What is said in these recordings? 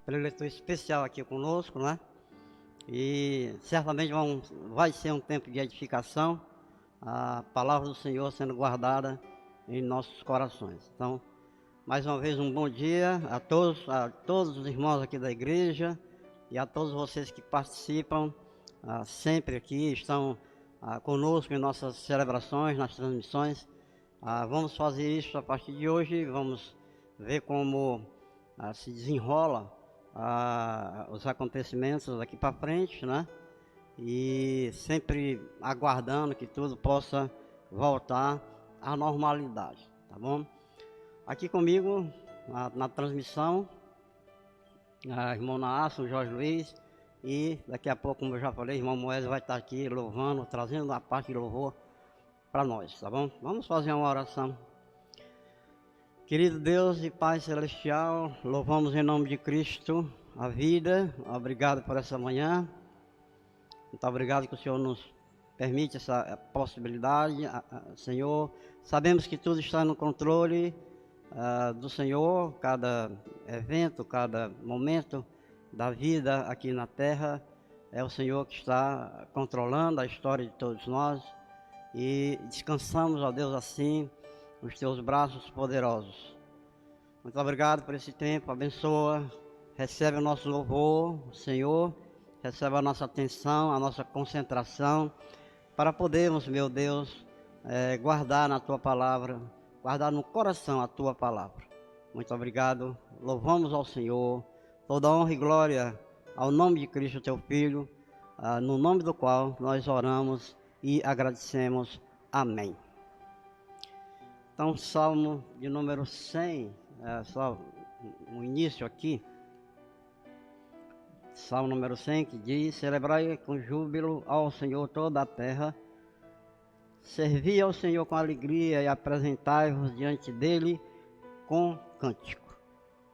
preletor especial aqui conosco, né? E certamente vai ser um tempo de edificação, a palavra do Senhor sendo guardada em nossos corações. Então, mais uma vez um bom dia a todos os irmãos aqui da igreja e a todos vocês que participam sempre aqui, estão conosco em nossas celebrações, nas transmissões. Vamos fazer isso a partir de hoje, vamos ver como se desenrola os acontecimentos daqui para frente, né? E sempre aguardando que tudo possa voltar à normalidade, tá bom? Aqui comigo, na transmissão, irmão Naasson, Jorge Luiz, e daqui a pouco, como eu já falei, irmão Moés vai estar aqui louvando, trazendo a parte de louvor para nós, tá bom? Vamos fazer uma oração. Querido Deus e Pai Celestial, louvamos em nome de Cristo a vida, obrigado por essa manhã, muito obrigado que o Senhor nos permite essa possibilidade, Senhor. Sabemos que tudo está no controle do Senhor, cada evento, cada momento da vida aqui na terra, é o Senhor que está controlando a história de todos nós e descansamos, ó Deus, assim, nos teus braços poderosos. Muito obrigado por esse tempo, abençoa, recebe o nosso louvor, Senhor, recebe a nossa atenção, a nossa concentração, para podermos, meu Deus, guardar na tua palavra, guardar no coração a tua palavra. Muito obrigado, louvamos ao Senhor, toda honra e glória ao nome de Cristo, teu Filho, no nome do qual nós oramos e agradecemos. Amém. Então, Salmo de número 100, só no início aqui, Salmo número 100, que diz: celebrai com júbilo ao Senhor toda a terra, servi ao Senhor com alegria e apresentai-vos diante dele com cântico.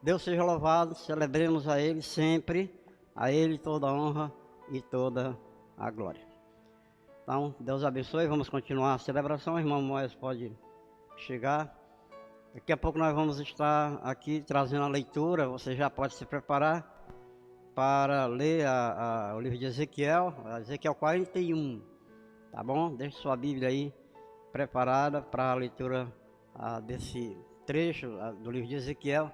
Deus seja louvado, celebremos a Ele sempre, a Ele toda a honra e toda a glória. Então, Deus abençoe, vamos continuar a celebração. Irmão Moés pode chegar. Daqui a pouco nós vamos estar aqui trazendo a leitura, você já pode se preparar para ler o livro de Ezequiel, Ezequiel 41, tá bom? Deixe sua Bíblia aí preparada para a leitura desse trecho do livro de Ezequiel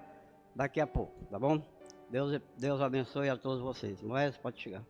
daqui a pouco, tá bom? Deus abençoe a todos vocês. Moés, pode chegar.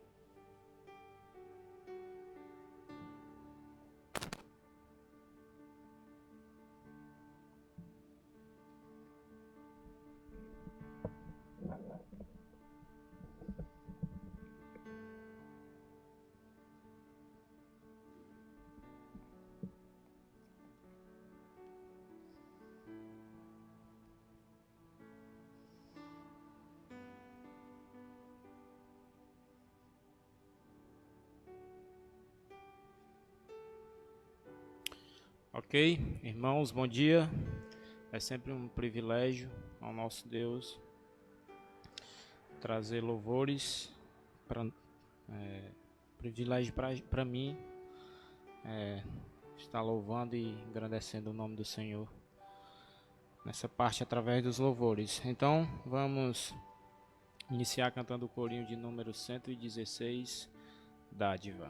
Ok, irmãos, bom dia. É sempre um privilégio ao nosso Deus trazer louvores, privilégio para mim estar louvando e engrandecendo o nome do Senhor nessa parte através dos louvores. Então vamos iniciar cantando o corinho de número 116, Dádiva.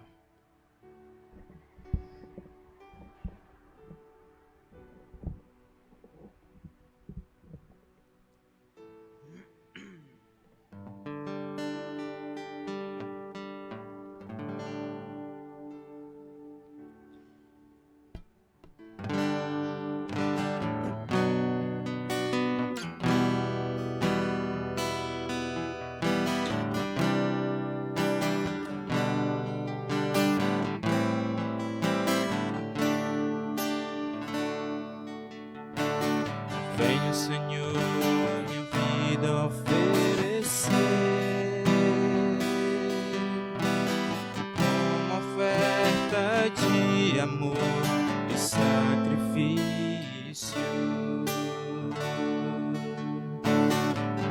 Venho, Senhor, minha vida oferecer como oferta de amor e sacrifício.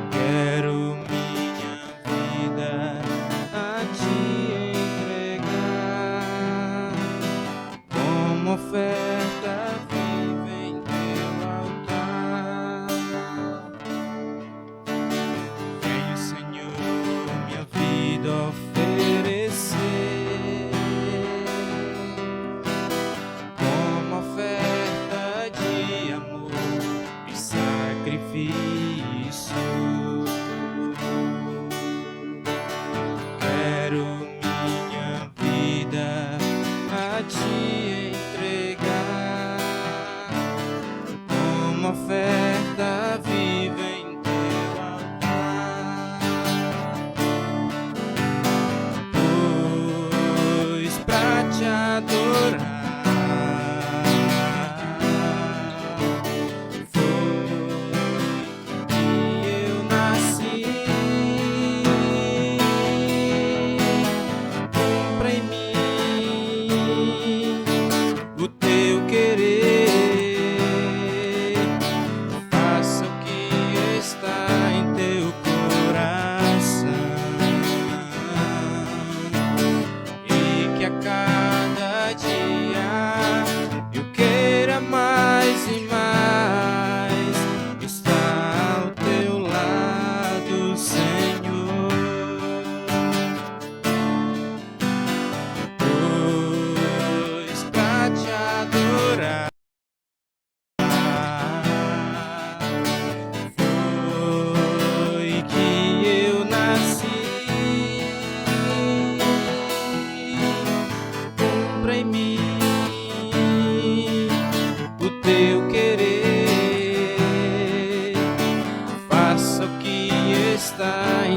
Quero minha vida a te entregar como oferta viva em teu altar.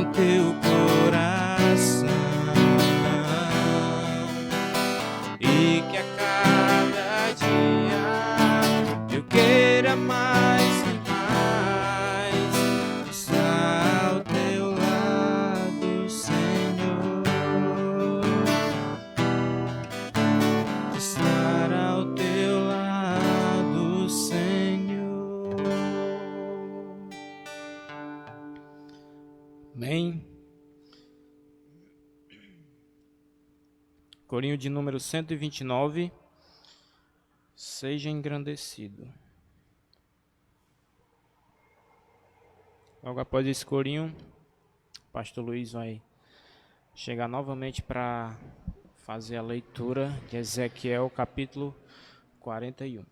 em teu coração, e que a cada dia eu queira mais e mais estar ao teu lado, Senhor, estar ao teu lado, Senhor. Amém. Corinho de número 129. Seja engrandecido. Logo após esse corinho, o pastor Luiz vai chegar novamente para fazer a leitura de Ezequiel, capítulo 41.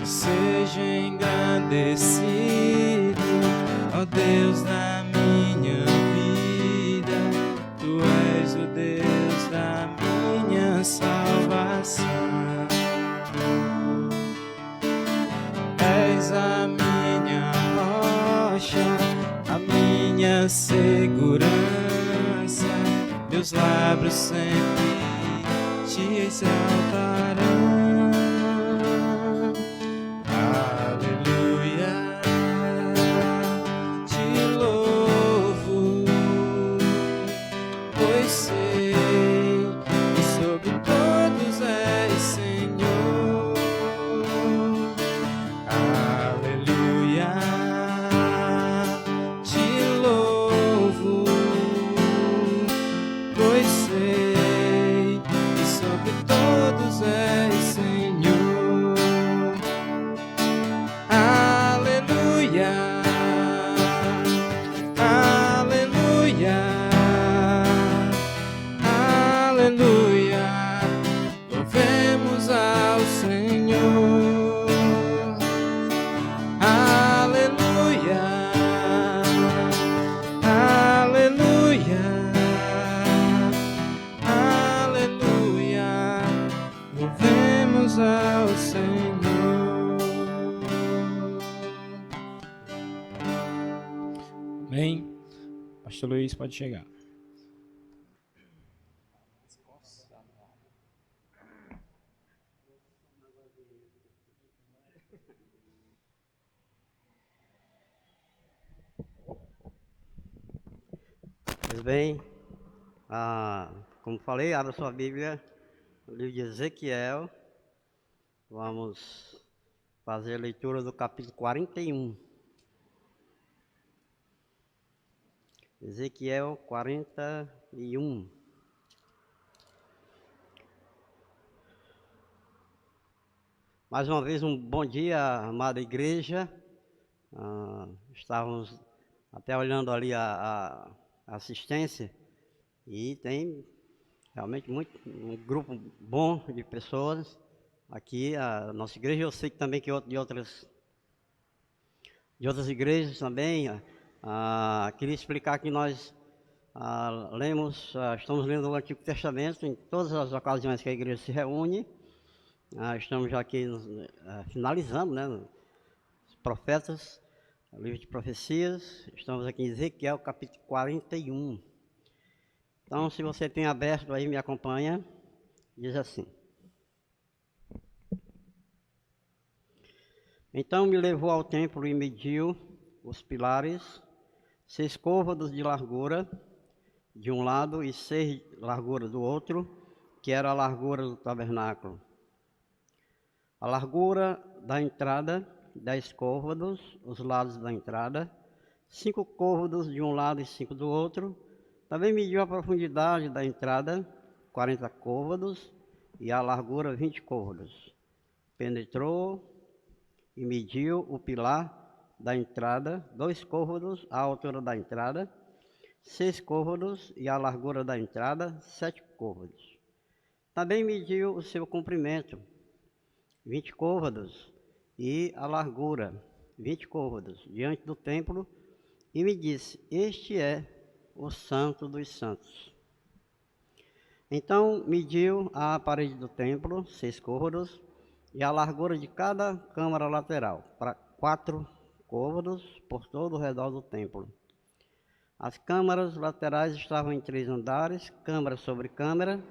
Seja engrandecido, ó Deus da minha vida, Tu és o Deus da minha salvação, és a minha rocha, a minha segurança, meus lábios sempre te exaltarão. Amém. Pastor Luiz, pode chegar. Pois bem, como falei, abra sua Bíblia, no livro de Ezequiel. Vamos fazer a leitura do capítulo 41. Ezequiel 41. Mais uma vez, um bom dia, amada igreja. Estávamos até olhando ali a assistência e tem realmente um grupo bom de pessoas aqui, a nossa igreja. Eu sei que também que de outras igrejas também. Queria explicar que nós estamos lendo o Antigo Testamento em todas as ocasiões que a igreja se reúne. Estamos já aqui finalizando, né, os profetas, o livro de profecias. Estamos aqui em Ezequiel, capítulo 41. Então, se você tem aberto aí, me acompanha. Diz assim: Então me levou ao templo e mediu os pilares, 6 côvados de largura de um lado e 6 de largura do outro, que era a largura do tabernáculo. A largura da entrada, 10 côvados, os lados da entrada, 5 côvados de um lado e 5 do outro. Também mediu a profundidade da entrada, 40 côvados, e a largura, 20 côvados. Penetrou e mediu o pilar da entrada, 2 côvados a altura da entrada, 6 côvados, e a largura da entrada, 7 côvados. Também mediu o seu comprimento, 20 côvados, e a largura, 20 côvados, diante do templo, e me disse: este é o Santo dos Santos. Então mediu a parede do templo, 6 côvados, e a largura de cada câmara lateral, para 4 côvados por todo o redor do templo. As câmaras laterais estavam em 3 andares, câmara sobre câmara,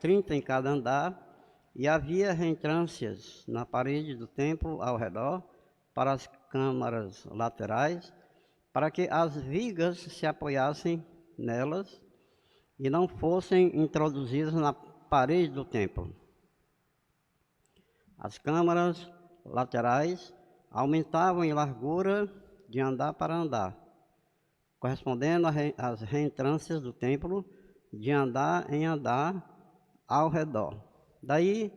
30 em cada andar, e havia reentrâncias na parede do templo ao redor para as câmaras laterais, para que as vigas se apoiassem nelas e não fossem introduzidas na parede do templo. As câmaras laterais aumentavam em largura de andar para andar, correspondendo às reentrâncias do templo de andar em andar ao redor. Daí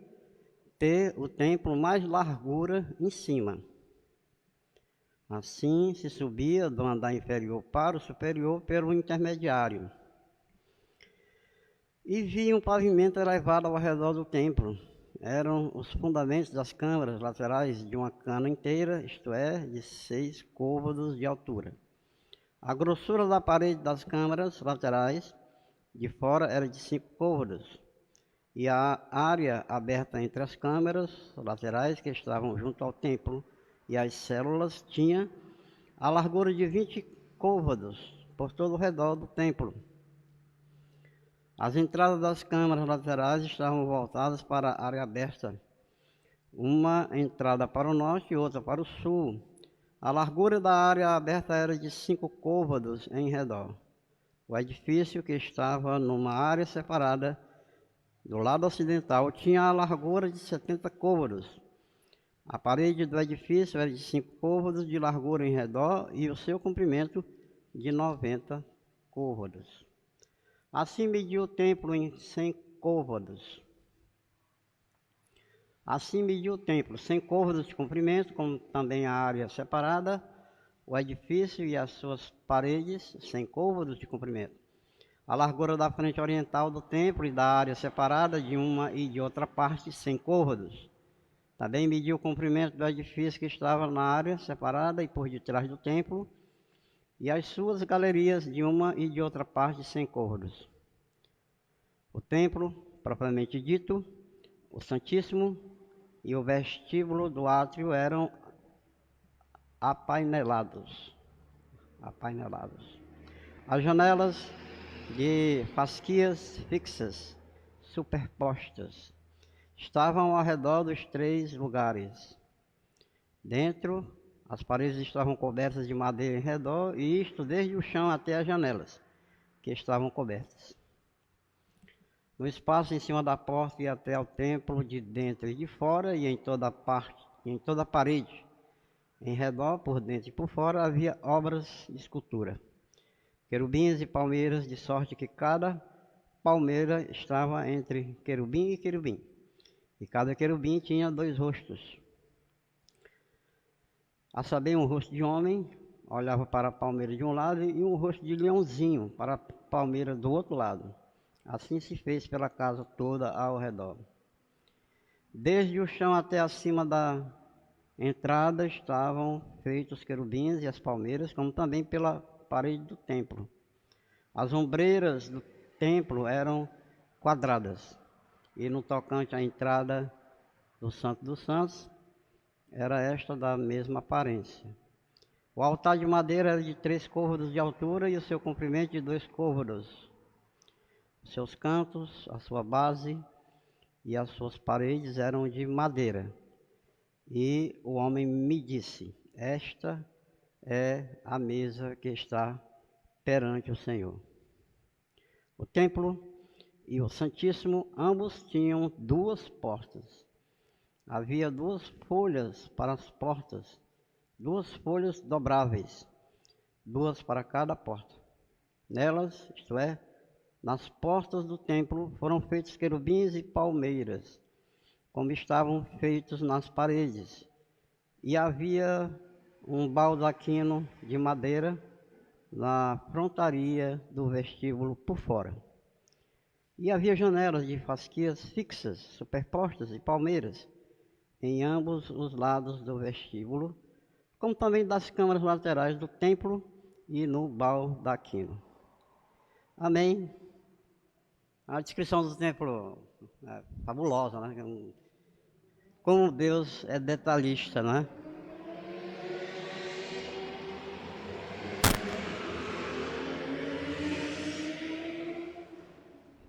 ter o templo mais largura em cima. Assim se subia do andar inferior para o superior pelo intermediário. E vi um pavimento elevado ao redor do templo. Eram os fundamentos das câmaras laterais de uma cana inteira, isto é, de 6 côvados de altura. A grossura da parede das câmaras laterais de fora era de 5 côvados, e a área aberta entre as câmaras laterais que estavam junto ao templo e as células tinha a largura de 20 côvados por todo o redor do templo. As entradas das câmaras laterais estavam voltadas para a área aberta, uma entrada para o norte e outra para o sul. A largura da área aberta era de 5 côvados em redor. O edifício, que estava numa área separada do lado ocidental, tinha a largura de 70 côvados. A parede do edifício era de 5 côvados de largura em redor e o seu comprimento de 90 côvados. Assim mediu o templo em 100 côvados. Assim mediu o templo, 100 côvados de comprimento, como também a área separada, o edifício e as suas paredes, 100 côvados de comprimento. A largura da frente oriental do templo e da área separada de uma e de outra parte, 100 côvados. Também mediu o comprimento do edifício que estava na área separada e por detrás do templo, e as suas galerias de uma e de outra parte, 100 côvados. O templo, propriamente dito, o Santíssimo e o vestíbulo do átrio eram apainelados. As janelas de fasquias fixas, superpostas, estavam ao redor dos 3 lugares. Dentro, as paredes estavam cobertas de madeira em redor, e isto desde o chão até as janelas, que estavam cobertas. No espaço em cima da porta e até ao templo, de dentro e de fora, e em toda a parede, em redor, por dentro e por fora, havia obras de escultura, querubins e palmeiras, de sorte que cada palmeira estava entre querubim e querubim, e cada querubim tinha 2 rostos. A saber, um rosto de homem olhava para a palmeira de um lado e um rosto de leãozinho para a palmeira do outro lado. Assim se fez pela casa toda ao redor. Desde o chão até acima da entrada estavam feitos querubins e as palmeiras, como também pela parede do templo. As ombreiras do templo eram quadradas, e no tocante à entrada do Santo dos Santos, era esta da mesma aparência. O altar de madeira era de 3 côvados de altura e o seu comprimento de 2 côvados. Os seus cantos, a sua base e as suas paredes eram de madeira. E o homem me disse: esta é a mesa que está perante o Senhor. O templo e o Santíssimo, ambos tinham 2 portas. Havia 2 folhas para as portas, 2 folhas dobráveis, 2 para cada porta. Nelas, isto é, nas portas do templo, foram feitos querubins e palmeiras, como estavam feitos nas paredes. E havia um baldaquino de madeira na frontaria do vestíbulo por fora. E havia janelas de fasquias fixas, superpostas de palmeiras, em ambos os lados do vestíbulo, como também das câmaras laterais do templo e no baldaquino. Amém. A descrição do templo é fabulosa, né? Como Deus é detalhista, né?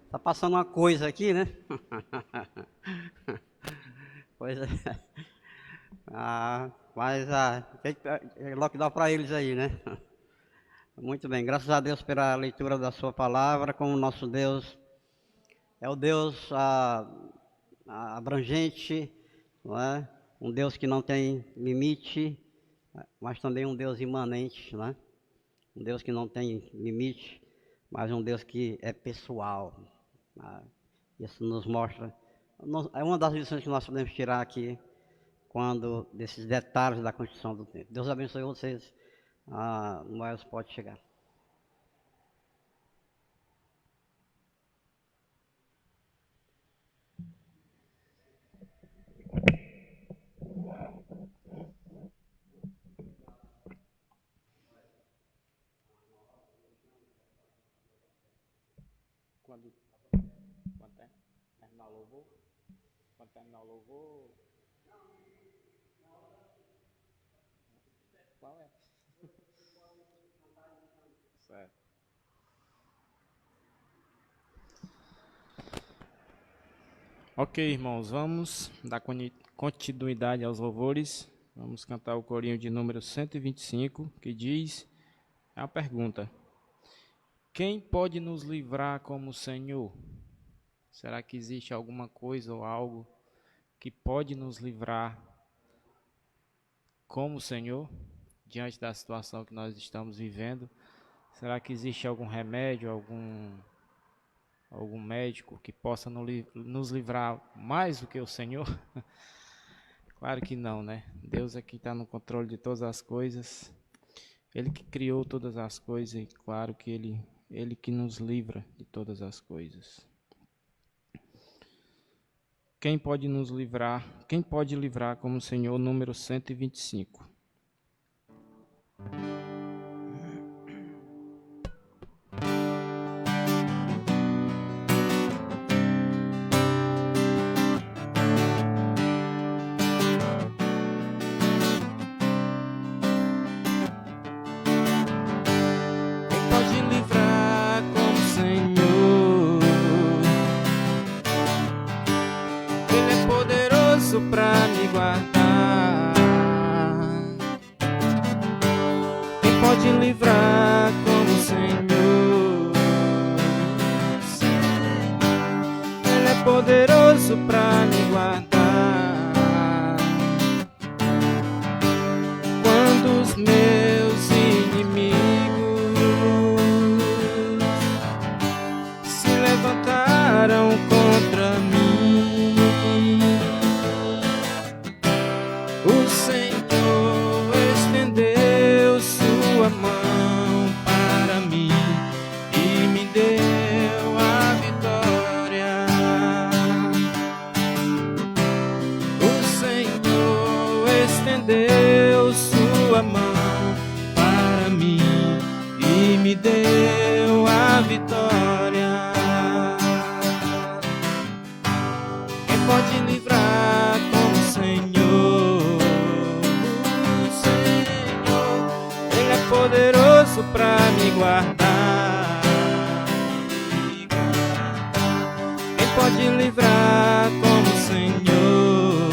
Tá passando uma coisa aqui, né? Pois é. Mas lockdown para eles aí, né? Muito bem, graças a Deus pela leitura da sua palavra, como nosso Deus é o Deus abrangente, não é? Um Deus que não tem limite, mas também um Deus imanente, não é? Um Deus que não tem limite, mas um Deus que é pessoal. Isso nos mostra, é uma das lições que nós podemos tirar aqui, quando desses detalhes da construção do templo. Deus abençoe vocês. Moés pode chegar. Quando terminar o louvor? Quando terminar o louvor? Qual é? Certo. Ok, irmãos, vamos dar continuidade aos louvores. Vamos cantar o corinho de número 125, que diz, é uma pergunta: quem pode nos livrar como o Senhor? Será que existe alguma coisa ou algo que pode nos livrar como o Senhor, diante da situação que nós estamos vivendo? Será que existe algum remédio, algum médico que possa nos livrar mais do que o Senhor? Claro que não, né? Deus é que está no controle de todas as coisas. Ele que criou todas as coisas e claro que Ele que nos livra de todas as coisas. Quem pode nos livrar? Quem pode livrar como o Senhor? Número 125. Pra me guardar, quem pode livrar como o Senhor? Ele é poderoso pra me guardar. Quando os meus inimigos se levantaram contra mim, o Senhor estendeu sua mão para mim e me deu a vitória. O Senhor estendeu sua mão para mim e me deu a vitória. Quem pode livrar como o Senhor? Poderoso pra me guardar. Quem pode livrar como o Senhor?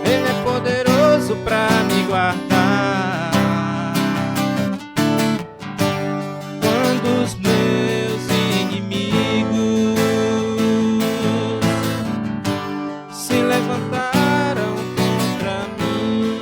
Ele é poderoso pra me guardar. Quando os meus inimigos se levantaram contra mim,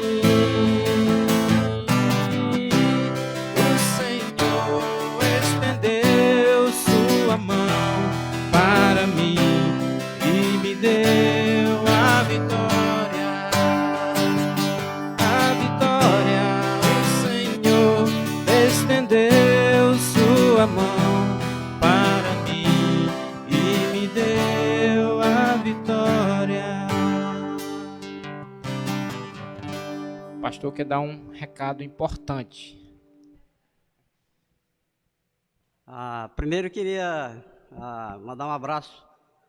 pastor quer dar um recado importante. Primeiro eu queria mandar um abraço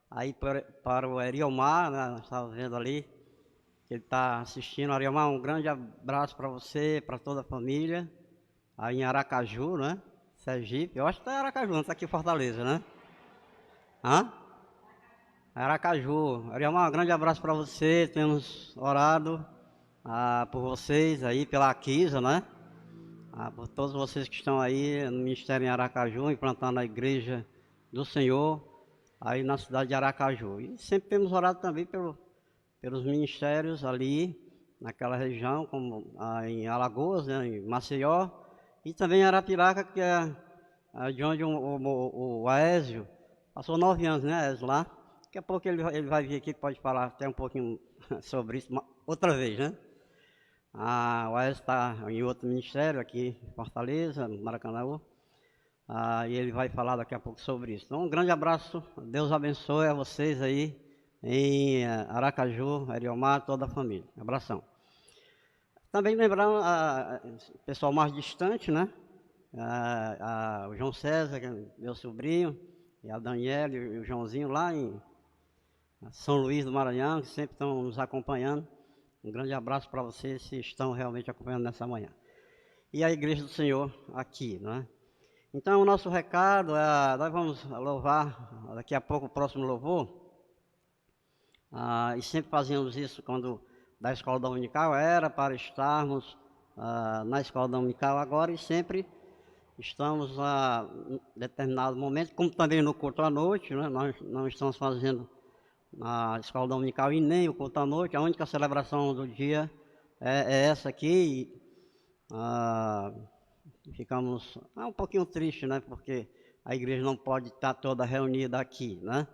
aí para o Ariomar, né? Nós estávamos vendo ali, que ele está assistindo. Ariomar, um grande abraço para você, para toda a família, aí em Aracaju, né? Sergipe. Eu acho que está em Aracaju, não está aqui em Fortaleza, né? Aracaju. Ariomar, um grande abraço para você. Temos orado por vocês aí, pela Aquisa, né? Por todos vocês que estão aí no Ministério em Aracaju, implantando a Igreja do Senhor, aí na cidade de Aracaju. E sempre temos orado também pelos ministérios ali, naquela região, como em Alagoas, né, em Maceió, e também em Arapiraca, que é de onde o Aésio passou 9 anos, né, Aésio, lá. Daqui a pouco ele vai vir aqui, pode falar até um pouquinho sobre isso, outra vez, né? O Aésio está em outro ministério aqui em Fortaleza, no Maracanã, e ele vai falar daqui a pouco sobre isso. Então, um grande abraço, Deus abençoe a vocês aí em Aracaju, Ariomar, toda a família. Abração. Também lembrando o pessoal mais distante, né? O João César, que é meu sobrinho, e a Daniela e o Joãozinho lá em São Luís do Maranhão, que sempre estão nos acompanhando. Um grande abraço para vocês se estão realmente acompanhando nessa manhã. E a Igreja do Senhor aqui, né? Então, o nosso recado, nós vamos louvar daqui a pouco o próximo louvor. E sempre fazíamos isso quando da Escola Dominical, era para estarmos na Escola Dominical agora e sempre estamos em determinado momento, como também no culto à noite, né? Nós não estamos fazendo na Escola Dominical e nem o culto à noite. A única celebração do dia é essa aqui. Ficamos um pouquinho tristes, né? Porque a igreja não pode estar toda reunida aqui, né?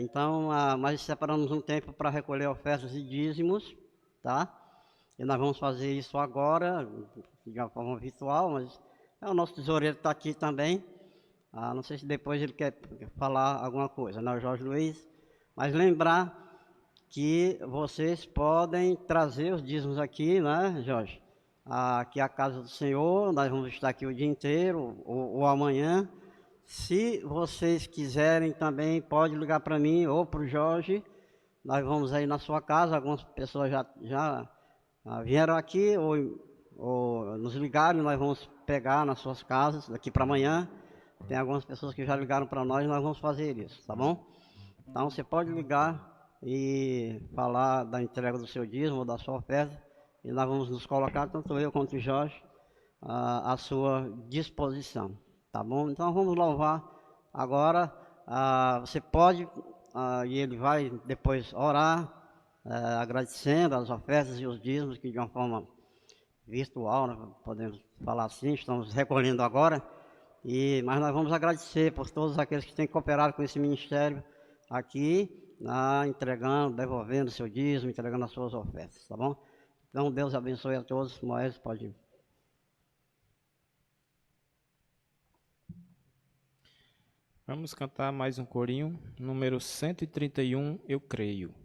Então, mas separamos um tempo para recolher ofertas e dízimos, tá? E nós vamos fazer isso agora, de uma forma virtual, mas o nosso tesoureiro está aqui também. Não sei se depois ele quer falar alguma coisa, né, o Jorge Luiz? Mas lembrar que vocês podem trazer os dízimos aqui, né, Jorge? Aqui é a casa do Senhor, nós vamos estar aqui o dia inteiro, ou amanhã. Se vocês quiserem também, pode ligar para mim ou para o Jorge. Nós vamos aí na sua casa, algumas pessoas já vieram aqui ou nos ligaram, nós vamos pegar nas suas casas daqui para amanhã. Tem algumas pessoas que já ligaram para nós vamos fazer isso, tá bom? Então você pode ligar e falar da entrega do seu dízimo ou da sua oferta e nós vamos nos colocar, tanto eu quanto o Jorge, à sua disposição, tá bom? Então vamos louvar agora. Você pode, e ele vai depois orar, agradecendo as ofertas e os dízimos, que de uma forma virtual, né, podemos falar assim, estamos recolhendo agora. Mas nós vamos agradecer por todos aqueles que têm cooperado com esse ministério aqui, entregando, devolvendo o seu dízimo, entregando as suas ofertas, tá bom? Então, Deus abençoe a todos. Moés, pode ir. Vamos cantar mais um corinho, número 131, Eu Creio.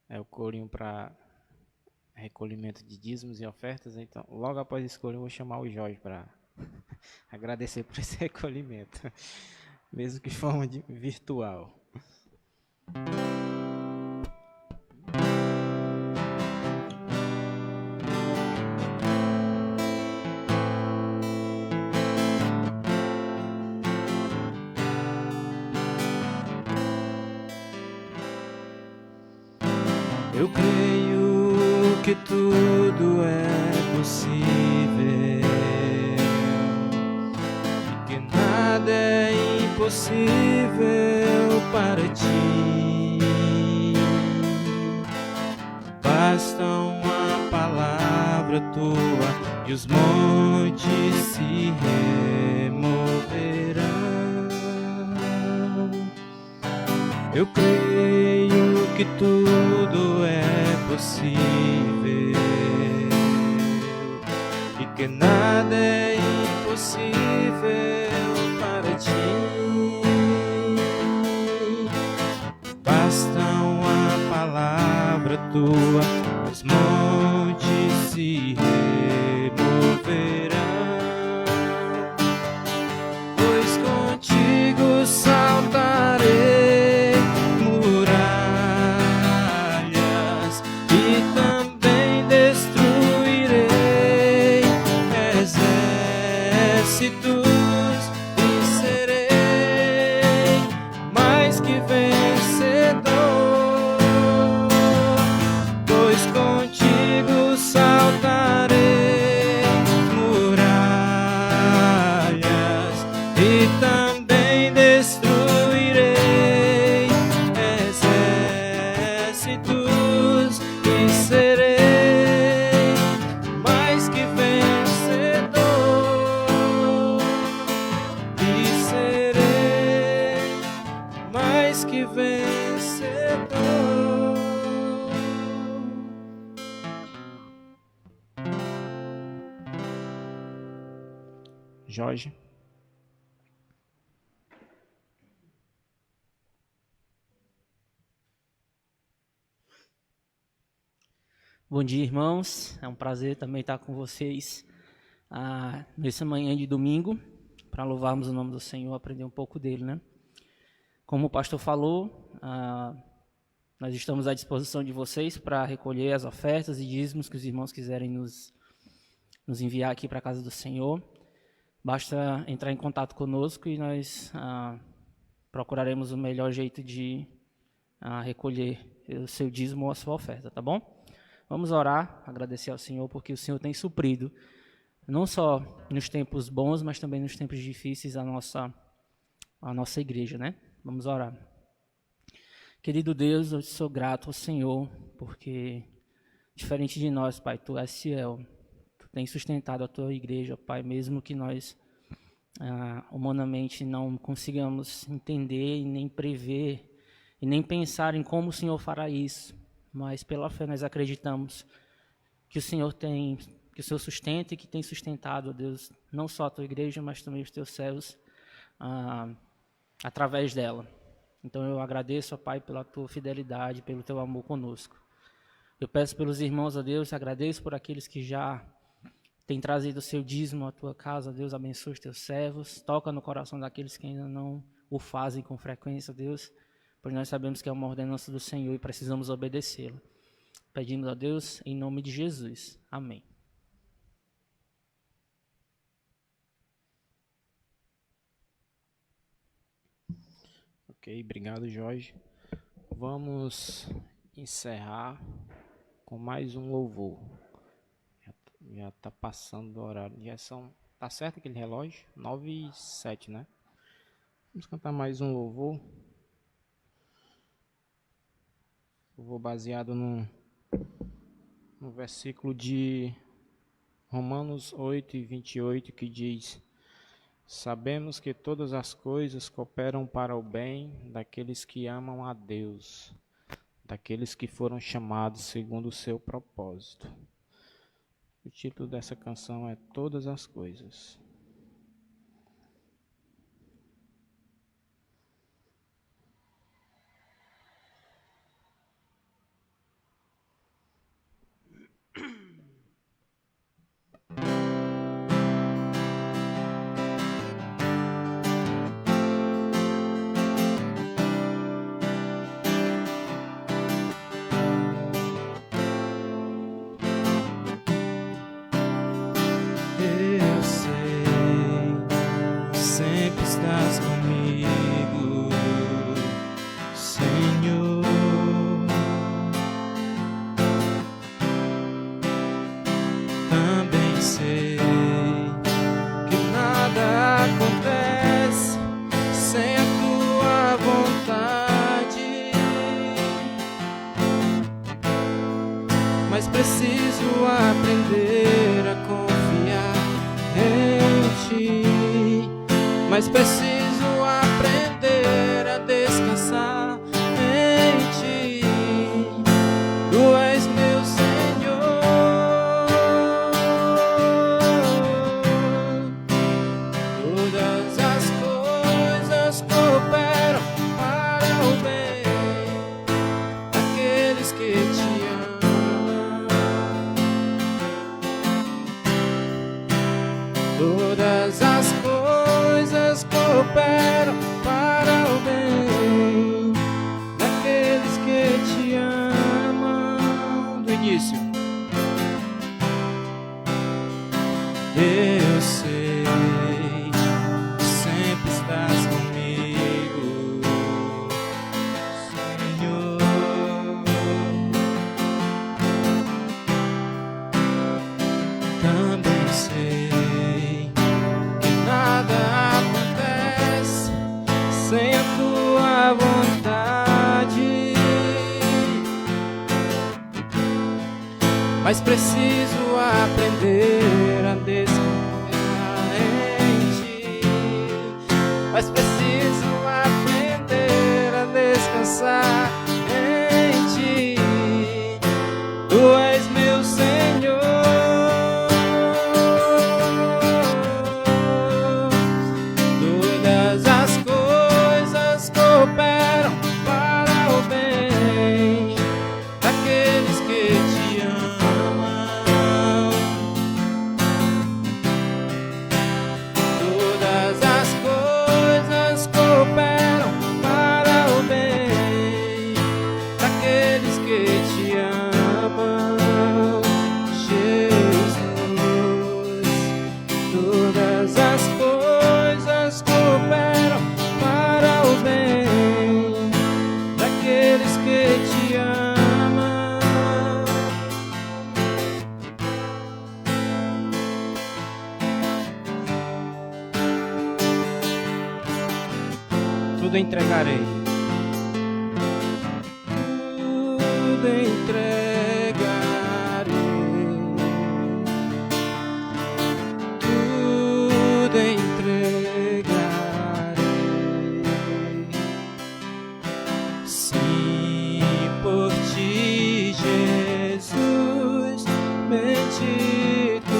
É o corinho para recolhimento de dízimos e ofertas. Então, logo após esse corinho, eu vou chamar o Jorge para agradecer por esse recolhimento, mesmo que de forma virtual. Eu creio que tudo é possível e que nada é impossível para ti. Basta uma palavra tua e os montes se removerão. Eu creio que tudo é possível e que nada é impossível para ti. tua, os montes se removerão, pois contigo saltarei muralhas e também destruirei exércitos. Jorge. Bom dia, irmãos. É um prazer também estar com vocês nessa manhã de domingo, para louvarmos o nome do Senhor, aprender um pouco dele, né? Como o pastor falou, nós estamos à disposição de vocês para recolher as ofertas e dízimos que os irmãos quiserem nos enviar aqui para a casa do Senhor. Basta entrar em contato conosco e nós procuraremos o melhor jeito de recolher o seu dízimo ou a sua oferta, tá bom? Vamos orar, agradecer ao Senhor, porque o Senhor tem suprido, não só nos tempos bons, mas também nos tempos difíceis, a nossa igreja, né? Vamos orar. Querido Deus, eu sou grato ao Senhor, porque, diferente de nós, Pai, Tu és fiel. Tem sustentado a tua igreja, Pai, mesmo que nós humanamente não consigamos entender e nem prever e nem pensar em como o Senhor fará isso, mas pela fé nós acreditamos que o Senhor sustenta e que tem sustentado, ó Deus, não só a tua igreja, mas também os teus céus através dela. Então eu agradeço, ó Pai, pela tua fidelidade, pelo teu amor conosco. Eu peço pelos irmãos, ó Deus, agradeço por aqueles que já tem trazido o seu dízimo à tua casa. Deus, abençoe os teus servos, toca no coração daqueles que ainda não o fazem com frequência, Deus, pois nós sabemos que é uma ordenança do Senhor e precisamos obedecê-la. Pedimos a Deus em nome de Jesus. Amém. Ok, obrigado, Jorge. Vamos encerrar com mais um louvor. Já está passando do horário. Tá certo aquele relógio? 9h07, né? Vamos cantar mais um louvor. Louvor baseado no versículo de Romanos 8:28, que diz: sabemos que todas as coisas cooperam para o bem daqueles que amam a Deus, daqueles que foram chamados segundo o seu propósito. O título dessa canção é Todas as Coisas. Eu sei cooperam para o bem daqueles que te amam. Do início. Eu sei que sempre estás comigo, Senhor. Também sei que nada acontece sem a tua vontade, mas preciso aprender a descansar em ti. Mas preciso aprender a descansar em ti. Tu és meu Senhor. Todas as coisas cooperam para o bem daqueles que te amam. Todas as coisas cooperam para o bem daqueles que te amam, Jesus. Todas as coisas cooperam para o bem daqueles que te amam. Tudo entregarei. Tudo entregarei. Tudo entregarei. Sim, por ti, Jesus, bendito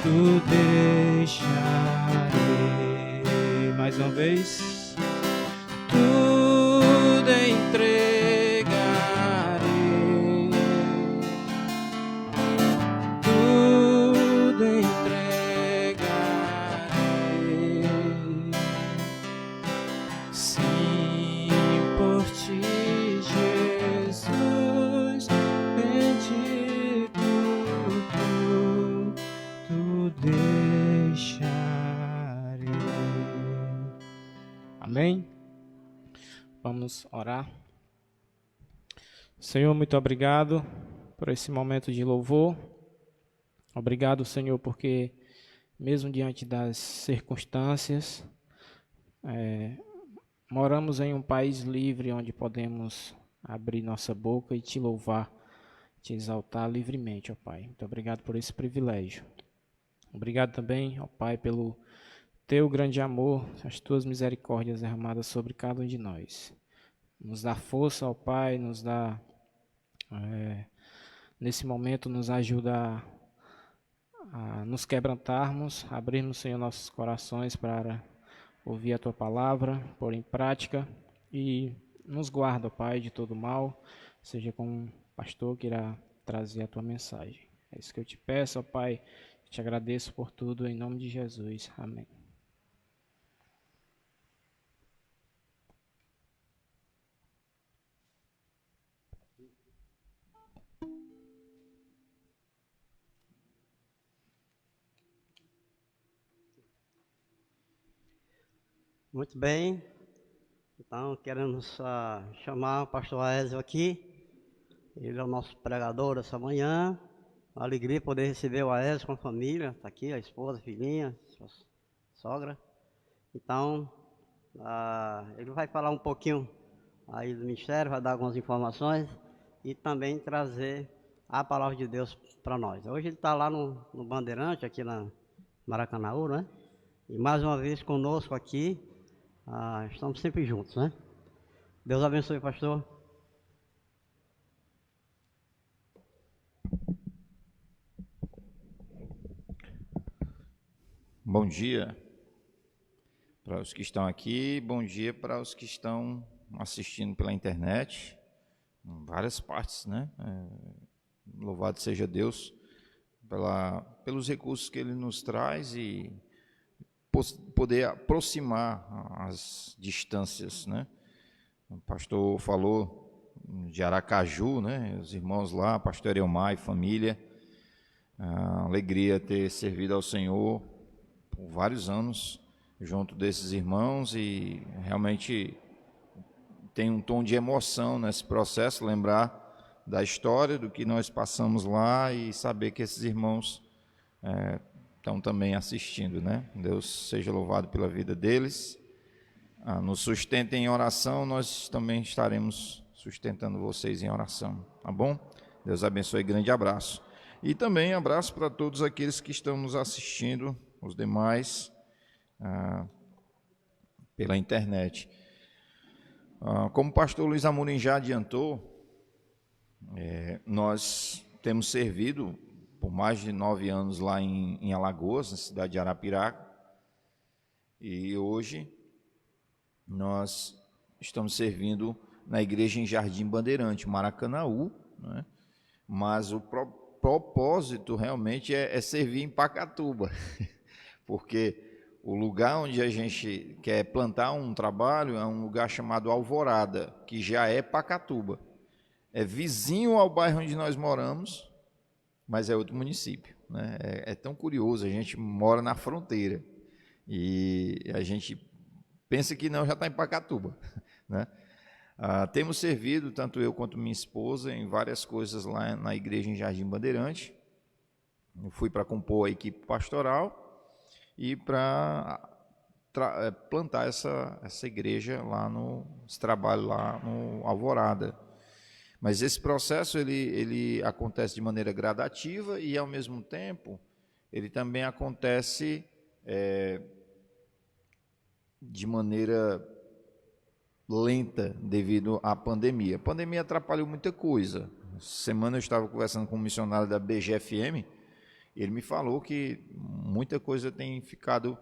tu deixarei. Mais uma vez. Tudo entregarei. Tudo entregarei. Sim, por ti, Jesus, bendito tu deixarei. Amém? Vamos orar. Senhor, muito obrigado por esse momento de louvor. Obrigado, Senhor, porque mesmo diante das circunstâncias, moramos em um país livre onde podemos abrir nossa boca e te louvar, te exaltar livremente, ó Pai. Muito obrigado por esse privilégio. Obrigado também, ó Pai, pelo teu grande amor, as tuas misericórdias derramadas sobre cada um de nós. Nos dá força, ó Pai, nos dá, nesse momento, nos ajuda a nos quebrantarmos, abrirmos, Senhor, nossos corações para ouvir a tua palavra, pôr em prática e nos guarda, ó Pai, de todo mal, seja com o pastor que irá trazer a tua mensagem. É isso que eu te peço, ó Pai, te agradeço por tudo, em nome de Jesus. Amém. Muito bem. Então, queremos chamar o pastor Aézio aqui. Ele é o nosso pregador essa manhã. Uma alegria poder receber o Aézio com a família. Está aqui a esposa, a filhinha, sua sogra. Então, ele vai falar um pouquinho aí do ministério, vai dar algumas informações e também trazer a palavra de Deus para nós. Hoje ele está lá no Bandeirante, aqui na Maracanaú, né? E mais uma vez conosco aqui. Estamos sempre juntos, né? Deus abençoe, pastor. Bom dia para os que estão aqui, bom dia para os que estão assistindo pela internet, em várias partes, né? Louvado seja Deus pelos recursos que Ele nos traz e poder aproximar as distâncias, né? O pastor falou de Aracaju, né? Os irmãos lá, pastor Elmar e família, alegria ter servido ao Senhor por vários anos junto desses irmãos, e realmente tem um tom de emoção nesse processo, lembrar da história, do que nós passamos lá e saber que esses irmãos estão também assistindo, né? Deus seja louvado pela vida deles. Nos sustentem em oração, nós também estaremos sustentando vocês em oração, tá bom? Deus abençoe, grande abraço. E também abraço para todos aqueles que estão nos assistindo, os demais, pela internet. Como o pastor Luiz Amorim já adiantou, nós temos servido por mais de 9 anos lá em Alagoas, na cidade de Arapiraca, e hoje nós estamos servindo na igreja em Jardim Bandeirante, Maracanaú, né? Mas o propósito realmente é servir em Pacatuba, porque o lugar onde a gente quer plantar um trabalho é um lugar chamado Alvorada, que já é Pacatuba. É vizinho ao bairro onde nós moramos, mas é outro município, né? É tão curioso, a gente mora na fronteira e a gente pensa que não, já está em Pacatuba, né? Temos servido, tanto eu quanto minha esposa, em várias coisas lá na igreja em Jardim Bandeirante. Eu fui para compor a equipe pastoral e para plantar essa igreja lá esse trabalho lá no Alvorada. Mas esse processo ele acontece de maneira gradativa e, ao mesmo tempo, ele também acontece de maneira lenta devido à pandemia. A pandemia atrapalhou muita coisa. Essa semana eu estava conversando com um missionário da BGFM, ele me falou que muita coisa tem ficado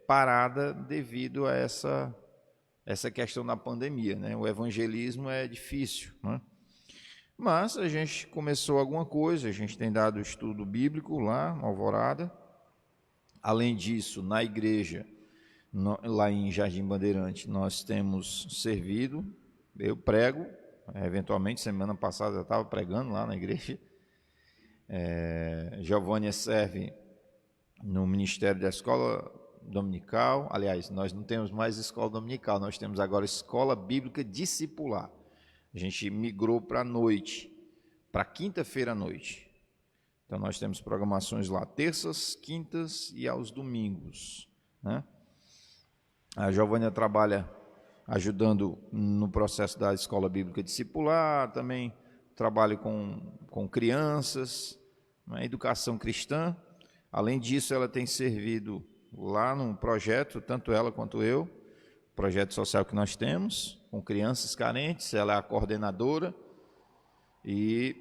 parada devido a essa questão da pandemia, né? O evangelismo é difícil, né? Mas a gente começou alguma coisa, a gente tem dado estudo bíblico lá no Alvorada. Além disso, na igreja, lá em Jardim Bandeirante, nós temos servido, eu prego, eventualmente, semana passada eu estava pregando lá na igreja. Giovânia serve no Ministério da Escola Dominical. Aliás, nós não temos mais escola dominical, nós temos agora Escola Bíblica Discipular. A gente migrou para a noite, para quinta-feira à noite. Então nós temos programações lá terças, quintas e aos domingos, né? A Giovânia trabalha ajudando no processo da Escola Bíblica Discipular, também trabalho com crianças, na educação cristã. Além disso, ela tem servido lá num projeto, tanto ela quanto eu, projeto social que nós temos, com crianças carentes. Ela é a coordenadora e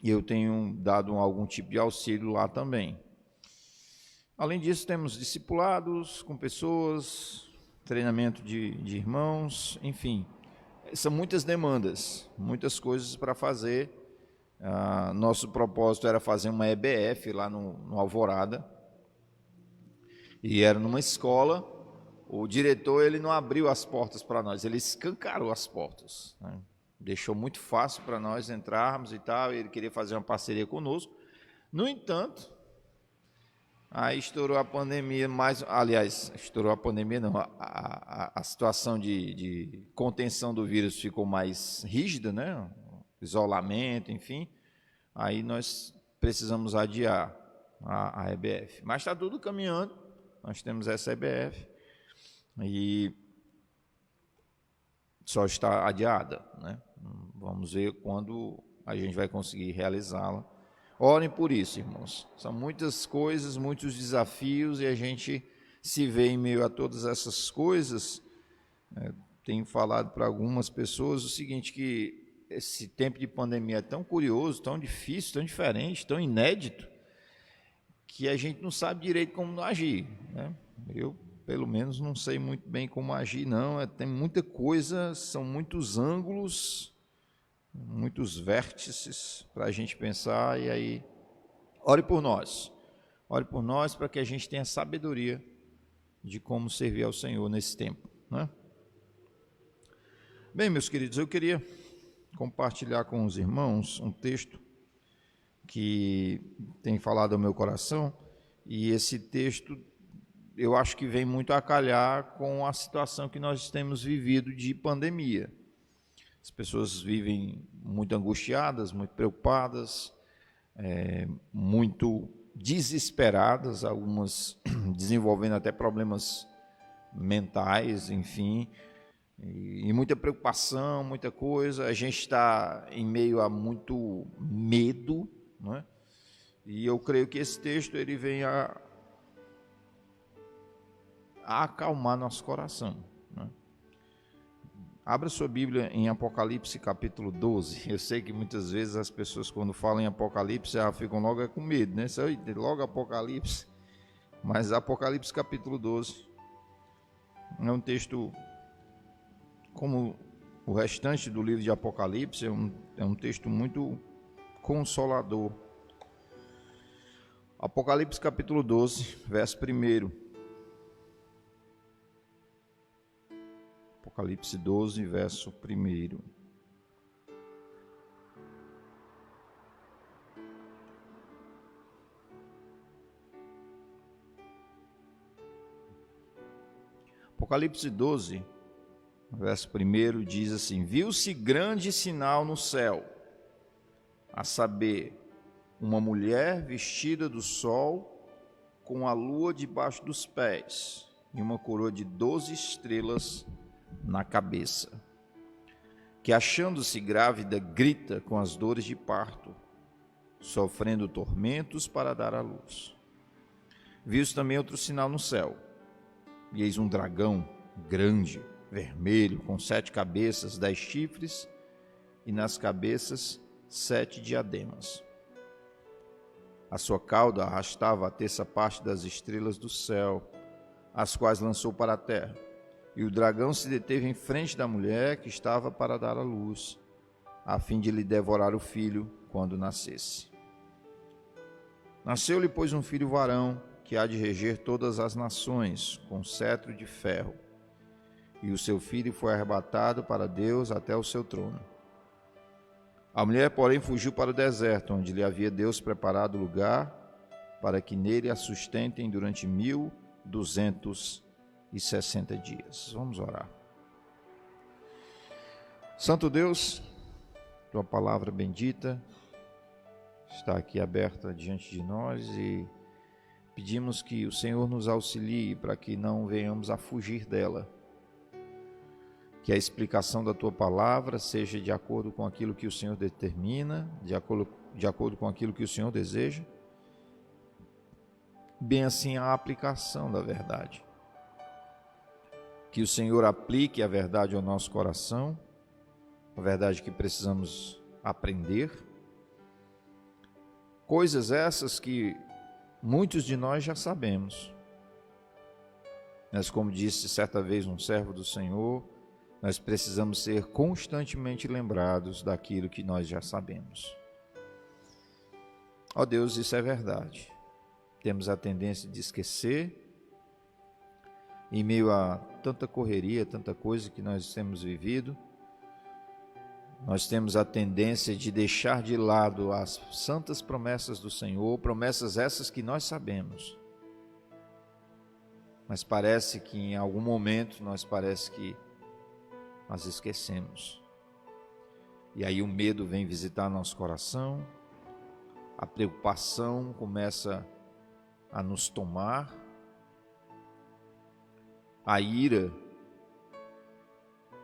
eu tenho dado algum tipo de auxílio lá também. Além disso, temos discipulados com pessoas, treinamento de irmãos, enfim. São muitas demandas, muitas coisas para fazer. Nosso propósito era fazer uma EBF lá no Alvorada, e era numa escola. O diretor ele não abriu as portas para nós, ele escancarou as portas, né? Deixou muito fácil para nós entrarmos e tal. Ele queria fazer uma parceria conosco. No entanto, aí estourou a pandemia, estourou a pandemia não, a situação de contenção do vírus ficou mais rígida, né? Isolamento, enfim, aí nós precisamos adiar a EBF. Mas está tudo caminhando, nós temos essa EBF e só está adiada, né? Vamos ver quando a gente vai conseguir realizá-la. Orem por isso, irmãos. São muitas coisas, muitos desafios, e a gente se vê em meio a todas essas coisas. Tenho falado para algumas pessoas o seguinte, que esse tempo de pandemia é tão curioso, tão difícil, tão diferente, tão inédito, que a gente não sabe direito como agir, né? Eu, pelo menos, não sei muito bem como agir, não. Tem muita coisa, são muitos ângulos, muitos vértices para a gente pensar. E aí, ore por nós para que a gente tenha sabedoria de como servir ao Senhor nesse tempo, né? Bem, meus queridos, eu queria compartilhar com os irmãos um texto que tem falado ao meu coração, e esse texto eu acho que vem muito a calhar com a situação que nós temos vivido de pandemia. As pessoas vivem muito angustiadas, muito preocupadas, muito desesperadas, algumas desenvolvendo até problemas mentais, enfim, e muita preocupação, muita coisa. A gente está em meio a muito medo, não é? E eu creio que esse texto ele vem a acalmar nosso coração, né? Abra sua Bíblia em Apocalipse capítulo 12. Eu sei que muitas vezes as pessoas quando falam em Apocalipse já ficam logo com medo, né? Logo Apocalipse. Mas Apocalipse capítulo 12 é um texto, como o restante do livro de Apocalipse, é um texto muito consolador. Apocalipse capítulo 12, verso 1. Apocalipse 12, verso 1. Apocalipse 12, verso 1 diz assim: viu-se grande sinal no céu, a saber, uma mulher vestida do sol, com a lua debaixo dos pés, e uma coroa de 12 estrelas na cabeça, que achando-se grávida, grita com as dores de parto, sofrendo tormentos para dar à luz. Viu-se também outro sinal no céu, e eis um dragão grande, vermelho, com 7 cabeças, 10 chifres, e nas cabeças 7 diademas. A sua cauda arrastava a terça parte das estrelas do céu, as quais lançou para a terra. E o dragão se deteve em frente da mulher que estava para dar à luz, a fim de lhe devorar o filho quando nascesse. Nasceu-lhe, pois, um filho varão, que há de reger todas as nações, com cetro de ferro. E o seu filho foi arrebatado para Deus até o seu trono. A mulher, porém, fugiu para o deserto, onde lhe havia Deus preparado lugar, para que nele a sustentem durante 1260 dias. Vamos orar. Santo Deus, tua palavra bendita está aqui aberta diante de nós e pedimos que o Senhor nos auxilie para que não venhamos a fugir dela. Que a explicação da tua palavra seja de acordo com aquilo que o Senhor determina, de acordo com aquilo que o Senhor deseja, bem assim a aplicação da verdade. Que o Senhor aplique a verdade ao nosso coração, a verdade que precisamos aprender, coisas essas que muitos de nós já sabemos, mas como disse certa vez um servo do Senhor, nós precisamos ser constantemente lembrados daquilo que nós já sabemos. Ó Deus, isso é verdade. Temos a tendência de esquecer, em meio a tanta correria, tanta coisa que nós temos vivido, nós temos a tendência de deixar de lado as santas promessas do Senhor, promessas essas que nós sabemos. Mas parece que em algum momento nós esquecemos. E aí o medo vem visitar nosso coração, a preocupação começa a nos tomar, a ira,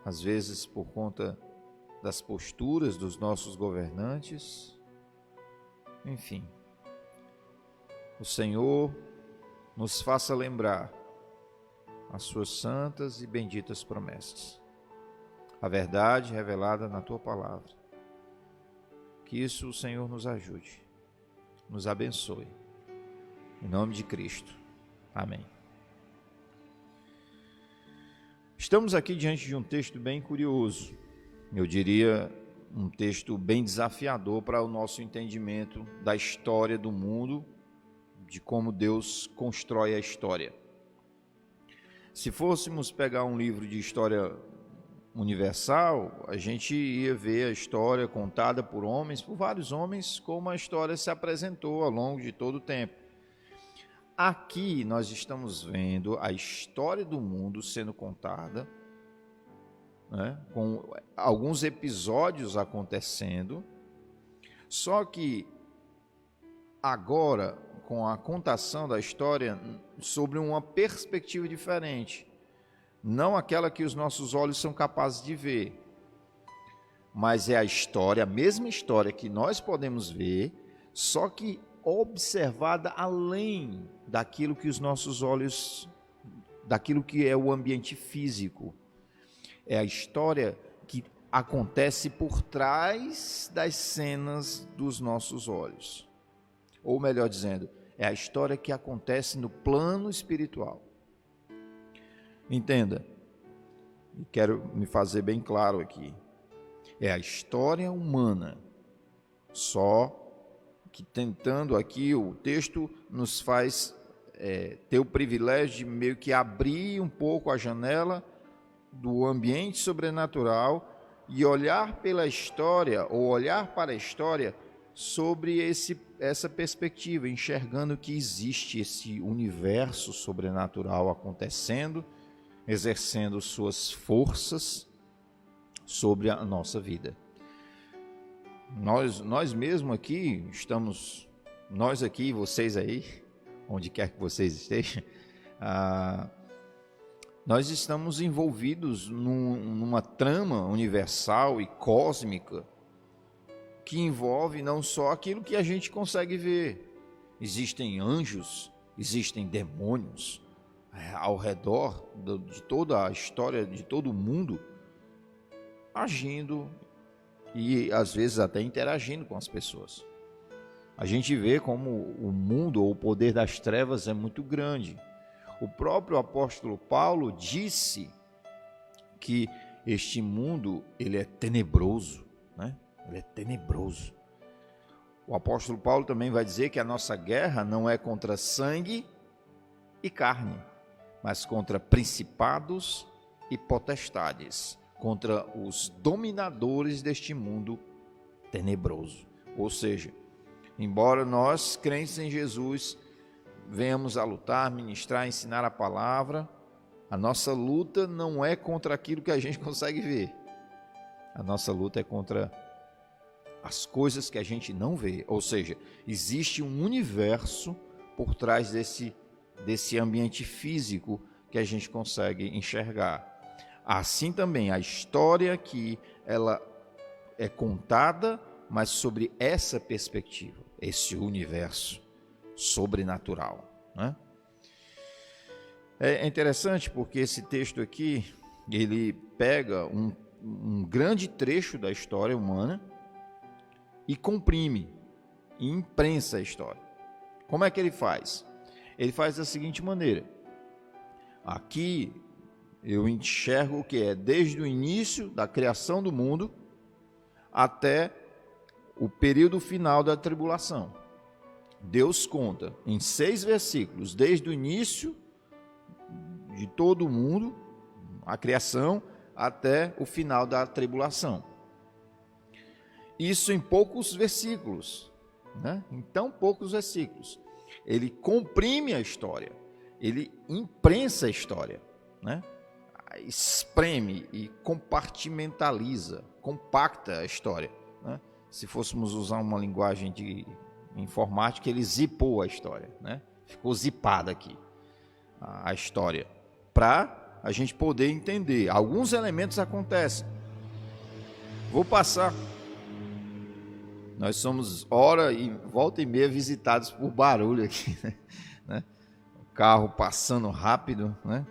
às vezes por conta das posturas dos nossos governantes, enfim. O Senhor nos faça lembrar as suas santas e benditas promessas, a verdade revelada na tua palavra. Que isso o Senhor nos ajude, nos abençoe. Em nome de Cristo. Amém. Estamos aqui diante de um texto bem curioso. Eu diria um texto bem desafiador para o nosso entendimento da história do mundo, de como Deus constrói a história. Se fôssemos pegar um livro de história universal, a gente ia ver a história contada por vários homens, como a história se apresentou ao longo de todo o tempo. Aqui nós estamos vendo a história do mundo sendo contada, né, com alguns episódios acontecendo, só que agora com a contação da história sobre uma perspectiva diferente, não aquela que os nossos olhos são capazes de ver, mas é a história, a mesma história que nós podemos ver, só que observada além daquilo que os nossos olhos, daquilo que é o ambiente físico. É a história que acontece por trás das cenas dos nossos olhos. Ou melhor dizendo, é a história que acontece no plano espiritual. Entenda, e quero me fazer bem claro aqui, é a história humana, só que tentando aqui, o texto nos faz ter o privilégio de meio que abrir um pouco a janela do ambiente sobrenatural e olhar pela história, ou olhar para a história sobre essa perspectiva, enxergando que existe esse universo sobrenatural acontecendo, exercendo suas forças sobre a nossa vida. Nós mesmo aqui estamos, nós aqui, vocês aí, onde quer que vocês estejam, nós estamos envolvidos numa trama universal e cósmica que envolve não só aquilo que a gente consegue ver. Existem anjos, existem demônios ao redor de toda a história, de todo o mundo, agindo e às vezes até interagindo com as pessoas. A gente vê como o mundo ou o poder das trevas é muito grande. O próprio apóstolo Paulo disse que este mundo ele é tenebroso, né? Ele é tenebroso. O apóstolo Paulo também vai dizer que a nossa guerra não é contra sangue e carne, mas contra principados e potestades, contra os dominadores deste mundo tenebroso. Ou seja, embora nós, crentes em Jesus, venhamos a lutar, ministrar, ensinar a palavra, a nossa luta não é contra aquilo que a gente consegue ver. A nossa luta é contra as coisas que a gente não vê. Ou seja, existe um universo por trás desse ambiente físico que a gente consegue enxergar. Assim também a história aqui, ela é contada, mas sobre essa perspectiva, esse universo sobrenatural, né? É interessante porque esse texto aqui, ele pega um grande trecho da história humana e comprime, e imprensa a história. Como é que ele faz? Ele faz da seguinte maneira. Aqui eu enxergo o que é desde o início da criação do mundo até o período final da tribulação. Deus conta em 6 versículos, desde o início de todo o mundo, a criação, até o final da tribulação. Isso em poucos versículos, né? Em tão poucos versículos. Ele comprime a história, ele imprensa a história, né? Espreme e compartimentaliza, compacta a história, né? Se fôssemos usar uma linguagem de informática, ele zipou a história, né? Ficou zipada aqui a história, para a gente poder entender. Alguns elementos acontecem. Vou passar. Nós somos hora e volta e meia visitados por barulho aqui, né? O carro passando rápido, né?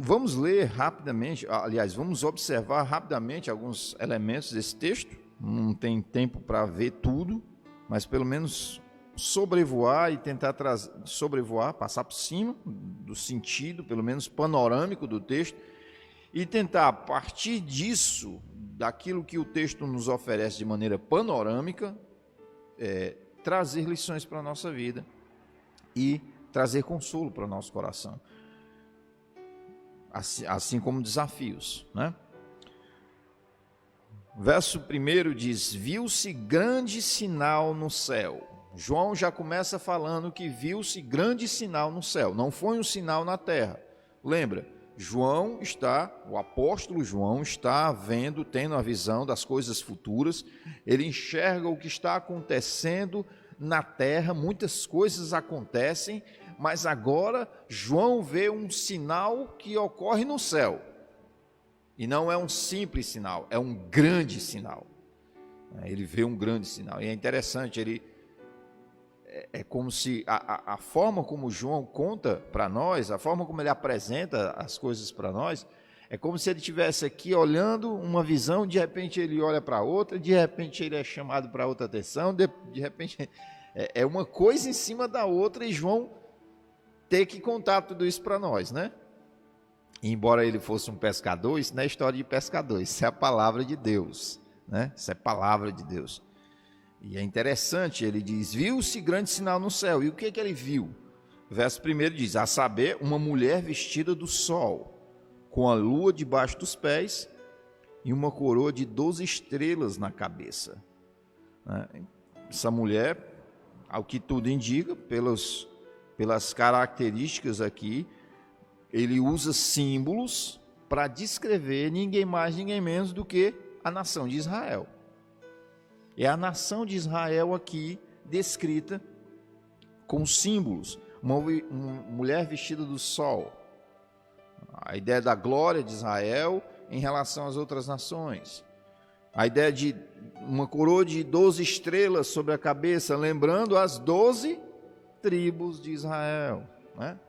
Vamos ler rapidamente, aliás, vamos observar rapidamente alguns elementos desse texto. Não tem tempo para ver tudo, mas pelo menos sobrevoar e tentar passar por cima do sentido, pelo menos panorâmico do texto, e tentar, a partir disso, daquilo que o texto nos oferece de maneira panorâmica, trazer lições para a nossa vida e trazer consolo para o nosso coração, assim como desafios, né? Verso 1 diz: viu-se grande sinal no céu. João já começa falando que viu-se grande sinal no céu, não foi um sinal na terra. Lembra, o apóstolo João está tendo a visão das coisas futuras, ele enxerga o que está acontecendo na terra, muitas coisas acontecem, mas agora João vê um sinal que ocorre no céu. E não é um simples sinal, é um grande sinal. Ele vê um grande sinal. E é interessante, é como se a forma como João conta para nós, a forma como ele apresenta as coisas para nós, é como se ele estivesse aqui olhando uma visão, de repente ele olha para outra, de repente ele é chamado para outra atenção, de repente é uma coisa em cima da outra, e João ter que contar tudo isso para nós, né? E embora ele fosse um pescador, isso não é história de pescador, isso é a palavra de Deus, né? Isso é palavra de Deus. E é interessante, ele diz, viu-se grande sinal no céu. E o que ele viu? Verso 1 diz, a saber, uma mulher vestida do sol, com a lua debaixo dos pés e uma coroa de 12 estrelas na cabeça. Essa mulher, ao que tudo indica, pelas características aqui, ele usa símbolos para descrever ninguém mais, ninguém menos do que a nação de Israel. É a nação de Israel aqui descrita com símbolos. Uma mulher vestida do sol. A ideia da glória de Israel em relação às outras nações. A ideia de uma coroa de 12 estrelas sobre a cabeça, lembrando as 12 tribos de Israel, né?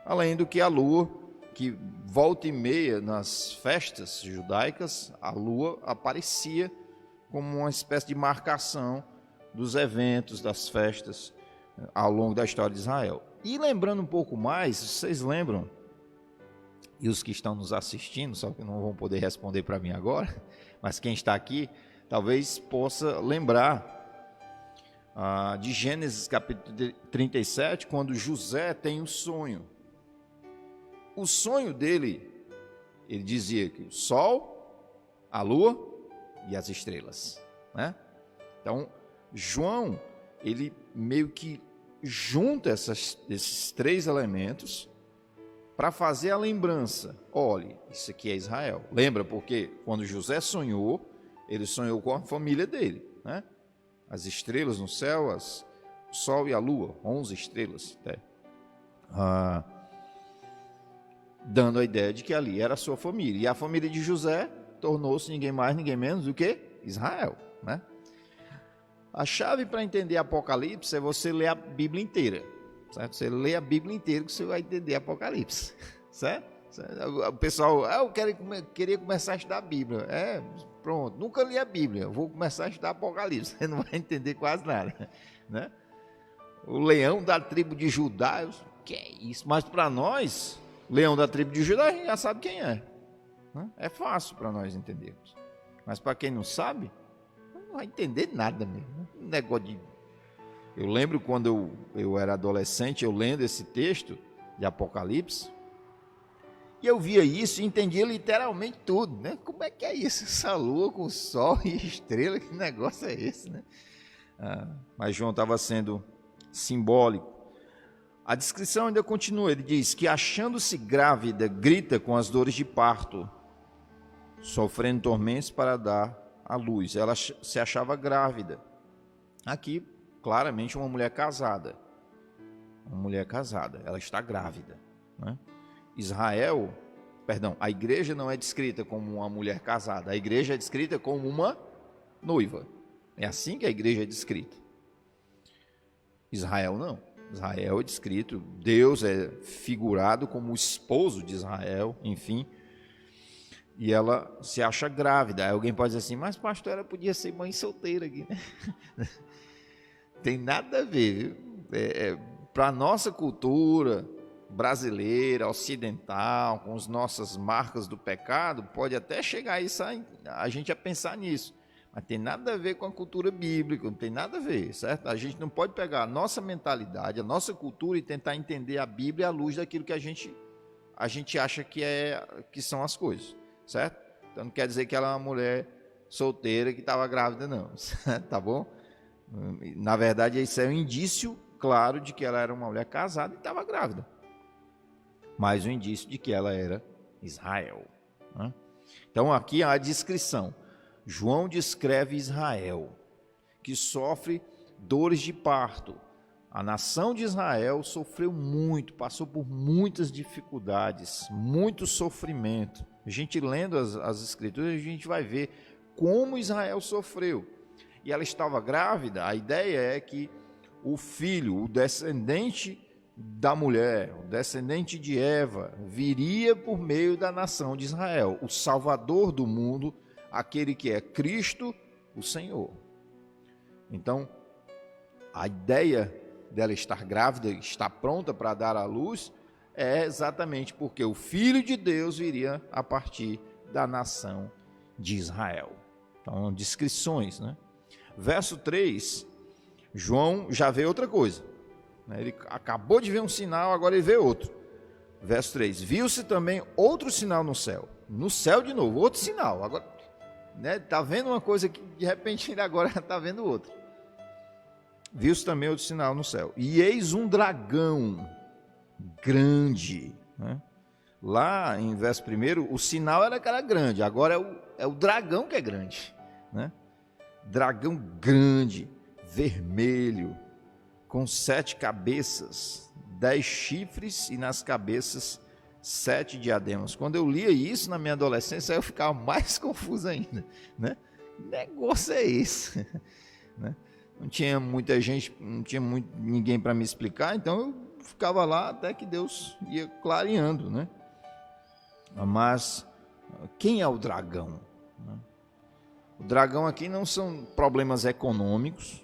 Além do que a lua, que volta e meia nas festas judaicas, a lua aparecia como uma espécie de marcação dos eventos, das festas ao longo da história de Israel. E lembrando um pouco mais, vocês lembram, e os que estão nos assistindo, só que não vão poder responder para mim agora, mas quem está aqui talvez possa lembrar de Gênesis capítulo 37, quando José tem um sonho. O sonho dele, ele dizia que o sol, a lua e as estrelas, né? Então, João, ele meio que junta esses três elementos para fazer a lembrança. Olha, isso aqui é Israel. Lembra, porque quando José sonhou, ele sonhou com a família dele, né? As estrelas no céu, o sol e a lua, 11 estrelas até. Dando a ideia de que ali era a sua família. E a família de José tornou-se ninguém mais, ninguém menos do que Israel, né? A chave para entender Apocalipse é você ler a Bíblia inteira, certo? Você lê a Bíblia inteira que você vai entender Apocalipse, certo? O pessoal, eu queria começar a estudar a Bíblia. Pronto, nunca li a Bíblia, vou começar a estudar Apocalipse. Você não vai entender quase nada, né? O leão da tribo de Judá, que é isso? Mas para nós, leão da tribo de Judá, a gente já sabe quem é. É fácil para nós entendermos. Mas para quem não sabe, não vai entender nada mesmo. Um negócio de... Eu lembro quando eu era adolescente, eu lendo esse texto de Apocalipse, e eu via isso e entendia literalmente tudo, né? Como é que é isso? Essa lua com sol e estrela, que negócio é esse, né? Mas João estava sendo simbólico. A descrição ainda continua, ele diz que achando-se grávida, grita com as dores de parto, sofrendo tormentos para dar à luz. Ela se achava grávida. Aqui, claramente, uma mulher casada. Uma mulher casada, ela está grávida, né? A igreja não é descrita como uma mulher casada, a igreja é descrita como uma noiva. É assim que a igreja é descrita. Israel não. Israel é descrito, Deus é figurado como o esposo de Israel, enfim. E ela se acha grávida. Aí alguém pode dizer assim, mas pastor, ela podia ser mãe solteira aqui, né? Tem nada a ver, viu? Para a nossa cultura brasileira, ocidental, com as nossas marcas do pecado, pode até chegar a gente a pensar nisso. Mas tem nada a ver com a cultura bíblica, não tem nada a ver, certo? A gente não pode pegar a nossa mentalidade, a nossa cultura e tentar entender a Bíblia à luz daquilo que a gente acha que são as coisas, certo? Então não quer dizer que ela é uma mulher solteira que estava grávida, não, tá bom? Na verdade, isso é um indício claro de que ela era uma mulher casada e estava grávida, mas um indício de que ela era Israel, né? Então aqui há a descrição. João descreve Israel, que sofre dores de parto. A nação de Israel sofreu muito, passou por muitas dificuldades, muito sofrimento. A gente lendo as escrituras, a gente vai ver como Israel sofreu. E ela estava grávida, a ideia é que o filho, o descendente da mulher, o descendente de Eva, viria por meio da nação de Israel, o Salvador do mundo, aquele que é Cristo, o Senhor. Então, a ideia dela estar grávida, estar pronta para dar à luz, é exatamente porque o Filho de Deus viria a partir da nação de Israel. Então, descrições, né? Verso 3, João já vê outra coisa. Ele acabou de ver um sinal, agora ele vê outro. Verso 3, viu-se também outro sinal no céu. No céu de novo, outro sinal. Agora, está vendo uma coisa que de repente ele agora está vendo outra. Viu-se também outro sinal no céu. E eis um dragão grande. Né? Lá em verso 1, o sinal era que era grande. Agora é o dragão que é grande. Né? Dragão grande, vermelho, com 7 cabeças, 10 chifres e nas cabeças 7 diademas. Quando eu lia isso na minha adolescência, eu ficava mais confuso ainda, né? Que negócio é esse? Né? Não tinha muita gente, não tinha ninguém para me explicar, então eu ficava lá até que Deus ia clareando, né? Mas quem é o dragão? O dragão aqui não são problemas econômicos,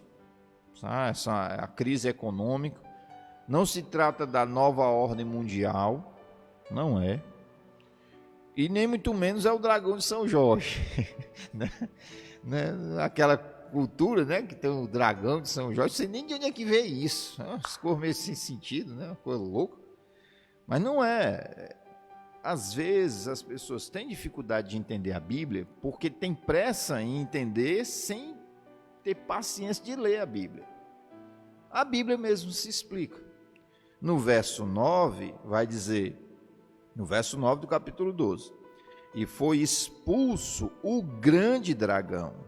essa a crise econômica, não se trata da nova ordem mundial, não é, e nem muito menos é o dragão de São Jorge, né? Aquela cultura, né, que tem o dragão de São Jorge, não sei nem de onde é que veio isso, as coisas meio sem sentido, né, uma coisa louca, mas não é. Às vezes as pessoas têm dificuldade de entender a Bíblia porque tem pressa em entender sem ter paciência de ler a Bíblia. A Bíblia mesmo se explica. No verso 9, vai dizer, no verso 9 do capítulo 12, e foi expulso o grande dragão,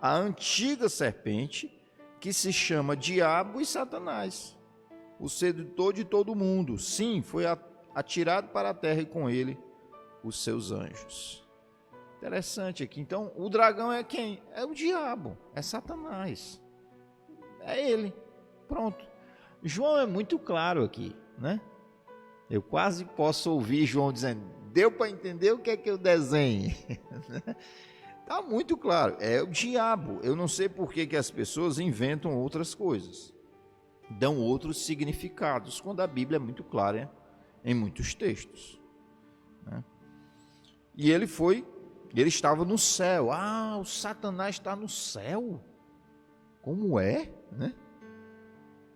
a antiga serpente, que se chama Diabo e Satanás, o sedutor de todo mundo. Sim, foi atirado para a terra e com ele os seus anjos. Interessante aqui. Então, o dragão é quem? É o diabo, é Satanás. É ele. Pronto. João é muito claro aqui, né? Eu quase posso ouvir João dizendo, deu para entender o que é que eu desenhe? Está muito claro, é o diabo. Eu não sei por que as pessoas inventam outras coisas, dão outros significados, quando a Bíblia é muito clara em muitos textos, né? E ele estava no céu. O Satanás está no céu? Como é, né?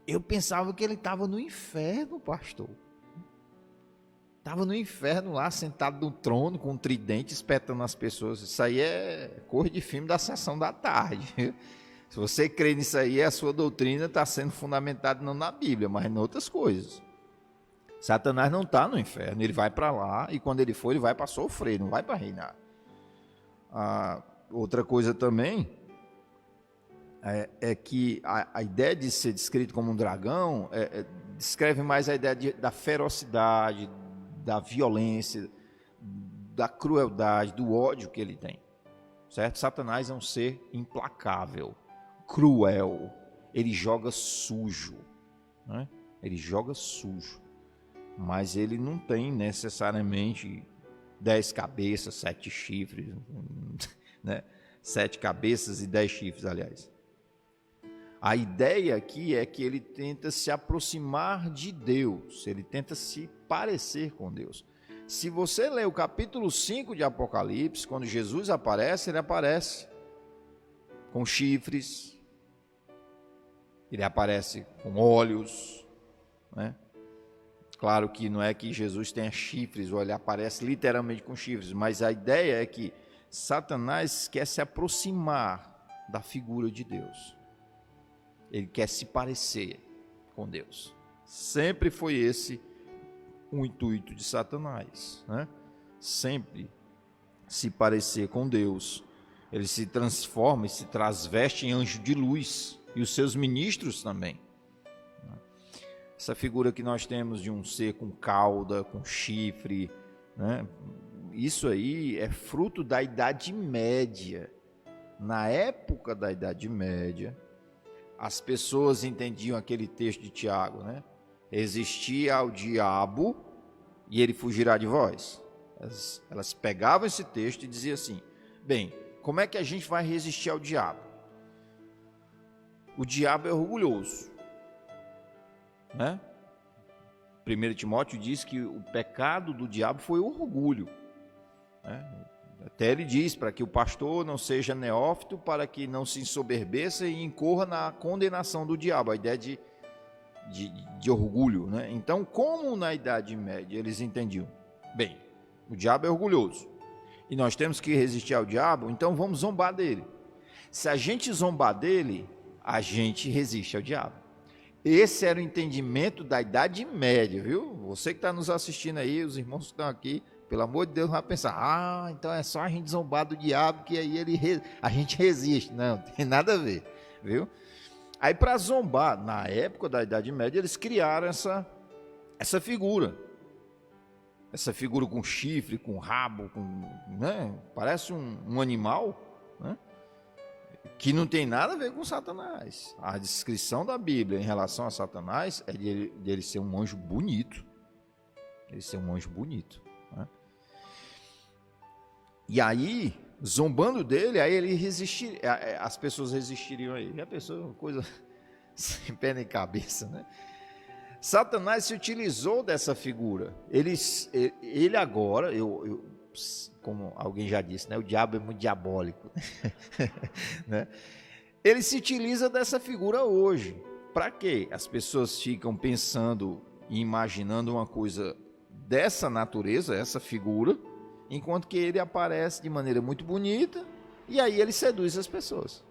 Eu pensava que ele estava no inferno, pastor. Estava no inferno lá, sentado no trono, com um tridente, espetando as pessoas. Isso aí é coisa de filme da sessão da tarde. Se você crê nisso aí, a sua doutrina está sendo fundamentada não na Bíblia, mas em outras coisas. Satanás não está no inferno, ele vai para lá, e quando ele for, ele vai para sofrer, não vai para reinar. Outra coisa também é que a ideia de ser descrito como um dragão descreve mais a ideia da ferocidade, da violência, da crueldade, do ódio que ele tem, certo? Satanás é um ser implacável, cruel, ele joga sujo, né? Ele joga sujo, mas ele não tem necessariamente 10 cabeças, 7 chifres, né? 7 cabeças e 10 chifres, aliás. A ideia aqui é que ele tenta se aproximar de Deus, ele tenta se parecer com Deus. Se você ler o capítulo 5 de Apocalipse, quando Jesus aparece, ele aparece com chifres, ele aparece com olhos, né? Claro que não é que Jesus tenha chifres, ou ele aparece literalmente com chifres, mas a ideia é que Satanás quer se aproximar da figura de Deus. Ele quer se parecer com Deus. Sempre foi esse o intuito de Satanás, né? Sempre se parecer com Deus. Ele se transforma e se transveste em anjo de luz, e os seus ministros também. Essa figura que nós temos de um ser com cauda, com chifre, né? Isso aí é fruto da Idade Média. Na época da Idade Média, as pessoas entendiam aquele texto de Tiago, né? Resistir ao diabo e ele fugirá de vós. Elas pegavam esse texto e diziam assim: bem, como é que a gente vai resistir ao diabo? O diabo é orgulhoso, né? 1 Timóteo diz que o pecado do diabo foi o orgulho, né? Até ele diz para que o pastor não seja neófito, para que não se ensoberbeça e incorra na condenação do diabo, a ideia de orgulho, né? Então, como na Idade Média eles entendiam? Bem, o diabo é orgulhoso e nós temos que resistir ao diabo, então vamos zombar dele. Se a gente zombar dele, a gente resiste ao diabo. Esse era o entendimento da Idade Média, viu? Você que está nos assistindo aí, os irmãos que estão aqui, pelo amor de Deus, não vai pensar: então é só a gente zombar do diabo que aí a gente resiste. Não, tem nada a ver, viu? Aí, para zombar, na época da Idade Média, eles criaram essa figura. Essa figura com chifre, com rabo, né? Parece um animal, né? Que não tem nada a ver com Satanás. A descrição da Bíblia em relação a Satanás é de ele ser um anjo bonito. Ele ser um anjo bonito, né? E aí, zombando dele, aí ele as pessoas resistiriam a ele. E a pessoa, coisa sem pé nem cabeça, né? Satanás se utilizou dessa figura. Ele agora, como alguém já disse, né? O diabo é muito diabólico, né? Ele se utiliza dessa figura hoje. Para quê? As pessoas ficam pensando e imaginando uma coisa dessa natureza, essa figura, enquanto que ele aparece de maneira muito bonita, e aí ele seduz as pessoas.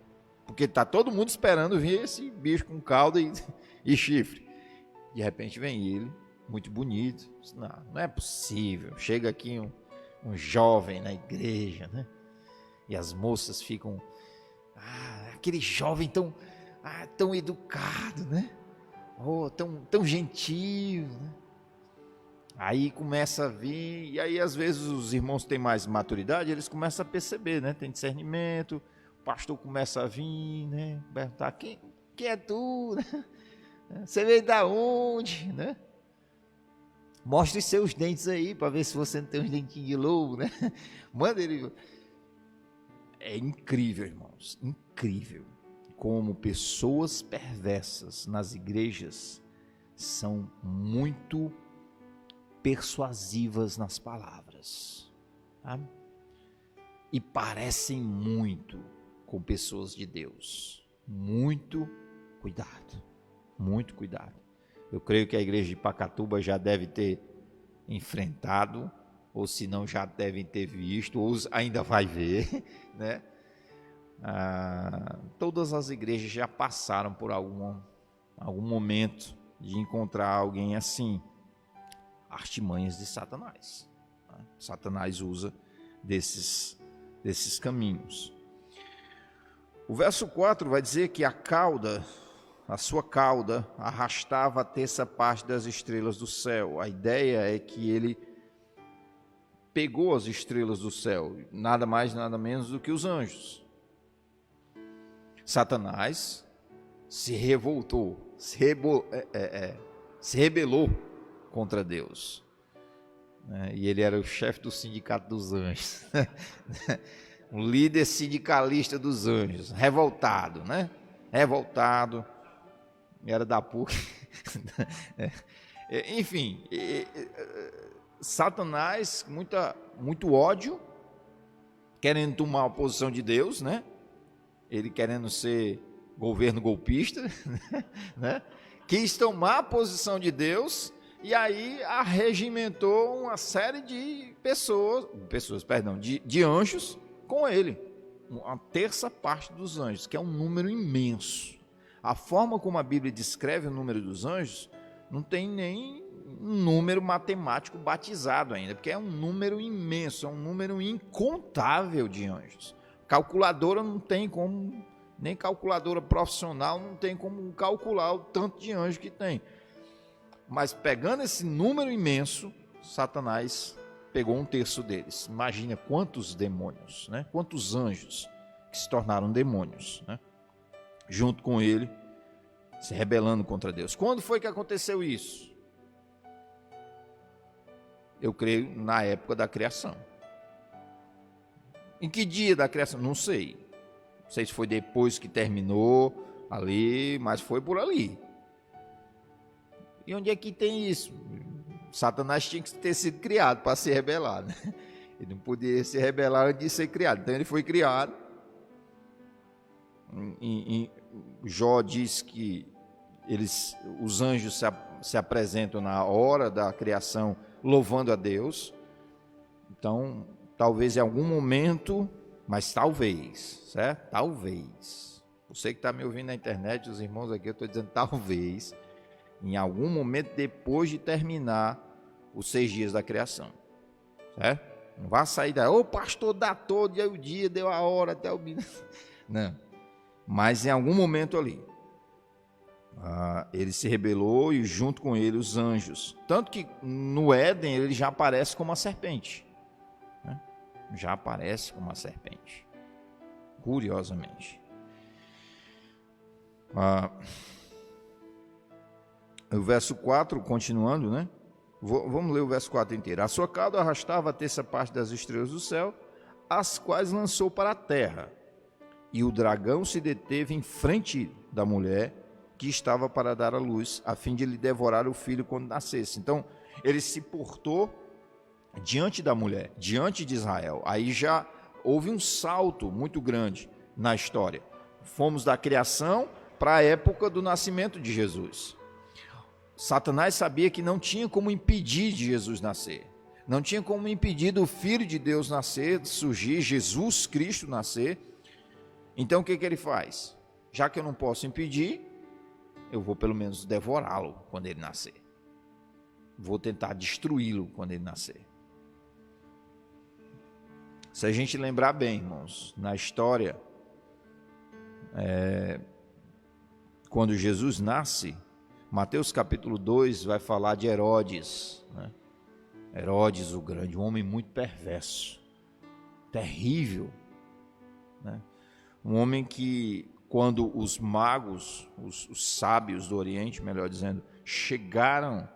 Porque está todo mundo esperando vir esse bicho com cauda e chifre. De repente vem ele, muito bonito. Não é possível. Chega aqui um jovem na igreja, né? E as moças ficam: aquele jovem tão educado, né? Tão gentil, né? Aí começa a vir, e aí às vezes os irmãos têm mais maturidade, eles começam a perceber, né? Tem discernimento, o pastor começa a vir, né? Perguntar: quem é tu, né? Você veio da onde, né? Mostre seus dentes aí, para ver se você não tem uns dentinhos de lobo, né? Manda ele. É incrível, irmãos, incrível como pessoas perversas nas igrejas são muito persuasivas nas palavras, tá? E parecem muito com pessoas de Deus. Muito cuidado, muito cuidado. Eu creio que a igreja de Pacatuba já deve ter enfrentado, ou se não já devem ter visto, ou ainda vai ver, né? Todas as igrejas já passaram por algum momento de encontrar alguém assim. Artimanhas de Satanás, né? Satanás usa desses caminhos. O verso 4 vai dizer que a sua cauda arrastava a terça parte das estrelas do céu. A ideia é que ele pegou as estrelas do céu, nada mais, nada menos do que os anjos. Satanás se revoltou, se rebelou contra Deus, e ele era o chefe do sindicato dos anjos, um líder sindicalista dos anjos, revoltado, né? Revoltado, era da PUC, enfim, Satanás, muito ódio, querendo tomar a posição de Deus, né? ele querendo ser governo golpista, né? Quis tomar a posição de Deus e aí arregimentou uma série de de anjos com ele. Uma terça parte dos anjos, que é um número imenso. A forma como a Bíblia descreve o número dos anjos, não tem nem um número matemático batizado ainda, porque é um número imenso, é um número incontável de anjos. Calculadora não tem como, nem calculadora profissional não tem como calcular o tanto de anjos que tem. Mas pegando esse número imenso, Satanás pegou um terço deles. Imagina quantos demônios, né? Quantos anjos que se tornaram demônios, né? Junto com ele, se rebelando contra Deus. Quando foi que aconteceu isso? Eu creio na época da criação. Em que dia da criação? Não sei. Não sei se foi depois que terminou ali, mas foi por ali. E onde é que tem isso? Satanás tinha que ter sido criado para se rebelar, né? Ele não podia se rebelar antes de ser criado. Então ele foi criado. Jó diz que os anjos se apresentam na hora da criação louvando a Deus. Então, talvez em algum momento, mas talvez, certo? Talvez. Você que está me ouvindo na internet, os irmãos aqui, eu estou dizendo talvez, em algum momento depois de terminar os 6 dias da criação, certo? Não vá sair daí, ô pastor, dá todo, e aí o dia, deu a hora, até o... Não, mas em algum momento ali, ele se rebelou e junto com ele os anjos. Tanto que no Éden ele já aparece como uma serpente, né? Já aparece como uma serpente, curiosamente. O verso 4, continuando, né? Vamos ler o verso 4 inteiro. A sua cauda arrastava a terça parte das estrelas do céu, as quais lançou para a terra. E o dragão se deteve em frente da mulher que estava para dar à luz, a fim de lhe devorar o filho quando nascesse. Então, ele se portou diante da mulher, diante de Israel. Aí já houve um salto muito grande na história. Fomos da criação para a época do nascimento de Jesus. Satanás sabia que não tinha como impedir de Jesus nascer. Não tinha como impedir do Filho de Deus nascer, de surgir, Jesus Cristo nascer. Então o que ele faz? Já que eu não posso impedir, eu vou pelo menos devorá-lo quando ele nascer. Vou tentar destruí-lo quando ele nascer. Se a gente lembrar bem, irmãos, na história, quando Jesus nasce, Mateus capítulo 2 vai falar de Herodes, né? Herodes o Grande, um homem muito perverso, terrível, né? Um homem que, quando os magos, os sábios do Oriente, melhor dizendo, chegaram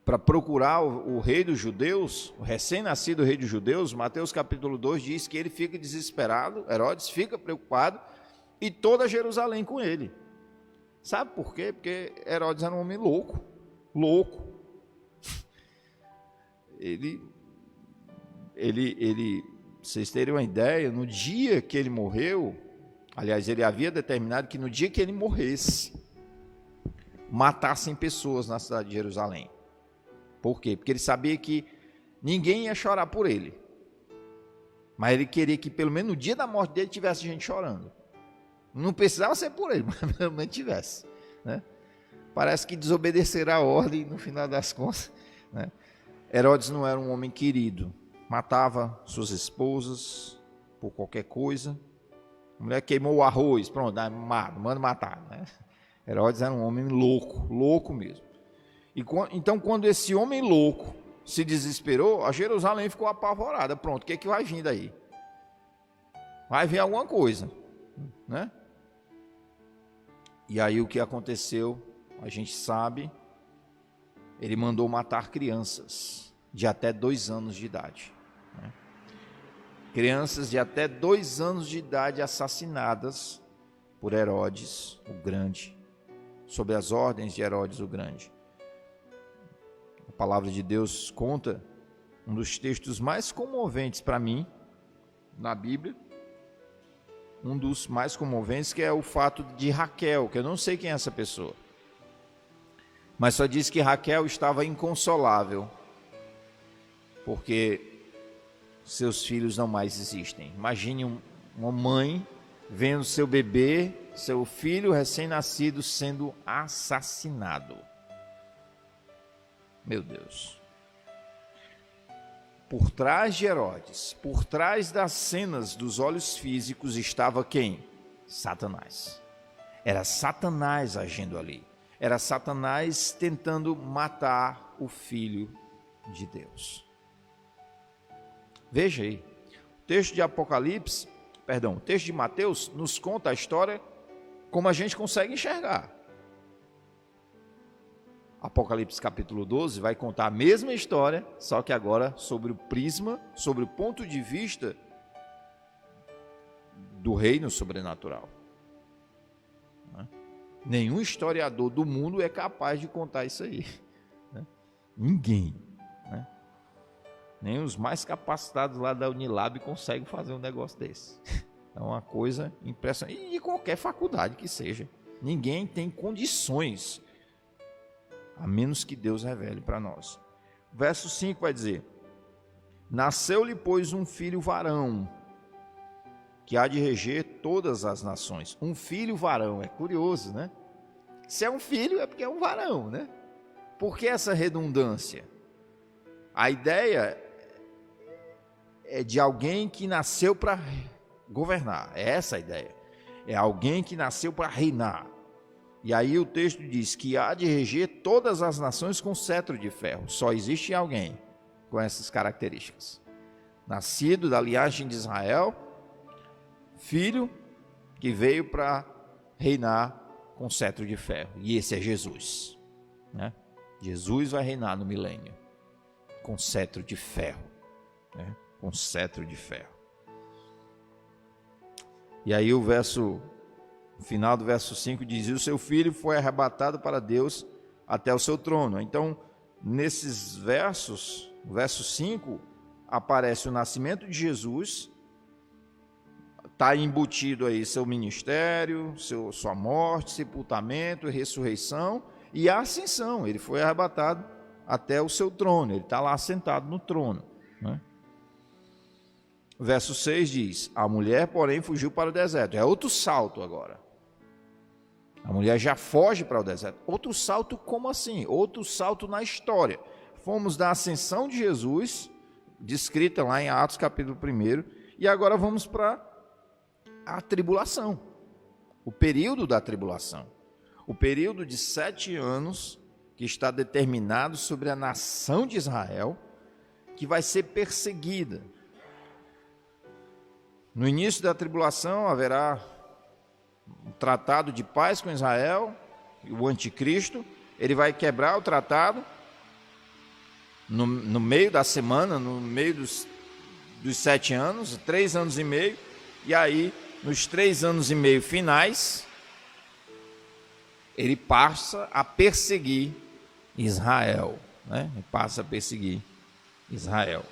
para procurar o rei dos judeus, o recém-nascido rei dos judeus, Mateus capítulo 2 diz que ele fica desesperado, Herodes fica preocupado, e toda Jerusalém com ele. Sabe por quê? Porque Herodes era um homem louco. Vocês terem uma ideia, no dia que ele morreu, aliás, ele havia determinado que no dia que ele morresse, matassem pessoas na cidade de Jerusalém. Por quê? Porque ele sabia que ninguém ia chorar por ele. Mas ele queria que pelo menos no dia da morte dele tivesse gente chorando. Não precisava ser por ele, mas pelo menos tivesse, né? Parece que desobedecerá a ordem no final das contas, né? Herodes não era um homem querido, matava suas esposas por qualquer coisa. A mulher queimou o arroz, pronto, manda matar, né? Herodes era um homem louco mesmo. Então, quando esse homem louco se desesperou, a Jerusalém ficou apavorada. Pronto, o que é que vai vir daí? Vai vir alguma coisa, né? E aí o que aconteceu, a gente sabe, ele mandou matar crianças de até 2 anos de idade, né? Crianças de até 2 anos de idade assassinadas por Herodes o Grande, sob as ordens de Herodes o Grande. A palavra de Deus conta um dos textos mais comoventes para mim, na Bíblia, um dos mais comoventes, que é o fato de Raquel, que eu não sei quem é essa pessoa, mas só diz que Raquel estava inconsolável, porque seus filhos não mais existem. Imagine uma mãe vendo seu bebê, seu filho recém-nascido sendo assassinado. Meu Deus. Por trás de Herodes, por trás das cenas dos olhos físicos, estava quem? Satanás. Era Satanás agindo ali. Era Satanás tentando matar o Filho de Deus. Veja aí, o texto de Mateus nos conta a história como a gente consegue enxergar. Apocalipse capítulo 12 vai contar a mesma história, só que agora sobre o prisma, sobre o ponto de vista do reino sobrenatural. Nenhum historiador do mundo é capaz de contar isso aí. Ninguém. Nem os mais capacitados lá da Unilab conseguem fazer um negócio desse. É uma coisa impressionante. E de qualquer faculdade que seja. Ninguém tem condições, a menos que Deus revele para nós. Verso 5 vai dizer: nasceu-lhe, pois, um filho varão, que há de reger todas as nações. Um filho varão, é curioso, né? Se é um filho, é porque é um varão, né? Por que essa redundância? A ideia é de alguém que nasceu para governar, é essa a ideia. É alguém que nasceu para reinar. E aí o texto diz que há de reger todas as nações com cetro de ferro. Só existe alguém com essas características. Nascido da linhagem de Israel, filho que veio para reinar com cetro de ferro. E esse é Jesus. Né? Jesus vai reinar no milênio com cetro de ferro. Né? Com cetro de ferro. E aí o final do verso 5 diz: e o seu filho foi arrebatado para Deus até o seu trono. Então, nesses versos, no verso 5, aparece o nascimento de Jesus, está embutido aí seu ministério, sua morte, sepultamento, ressurreição e a ascensão. Ele foi arrebatado até o seu trono, ele está lá sentado no trono. Né? Verso 6 diz: a mulher, porém, fugiu para o deserto. É outro salto agora. A mulher já foge para o deserto. Outro salto, como assim? Outro salto na história. Fomos da ascensão de Jesus, descrita lá em Atos capítulo 1, e agora vamos para a tribulação. O período da tribulação. O período de 7 anos que está determinado sobre a nação de Israel, que vai ser perseguida. No início da tribulação haverá um tratado de paz com Israel, e o anticristo, ele vai quebrar o tratado no meio da semana, no meio dos 7 anos, 3 anos e meio, e aí, nos 3 anos e meio finais, ele passa a perseguir Israel, né? Ele passa a perseguir Israel.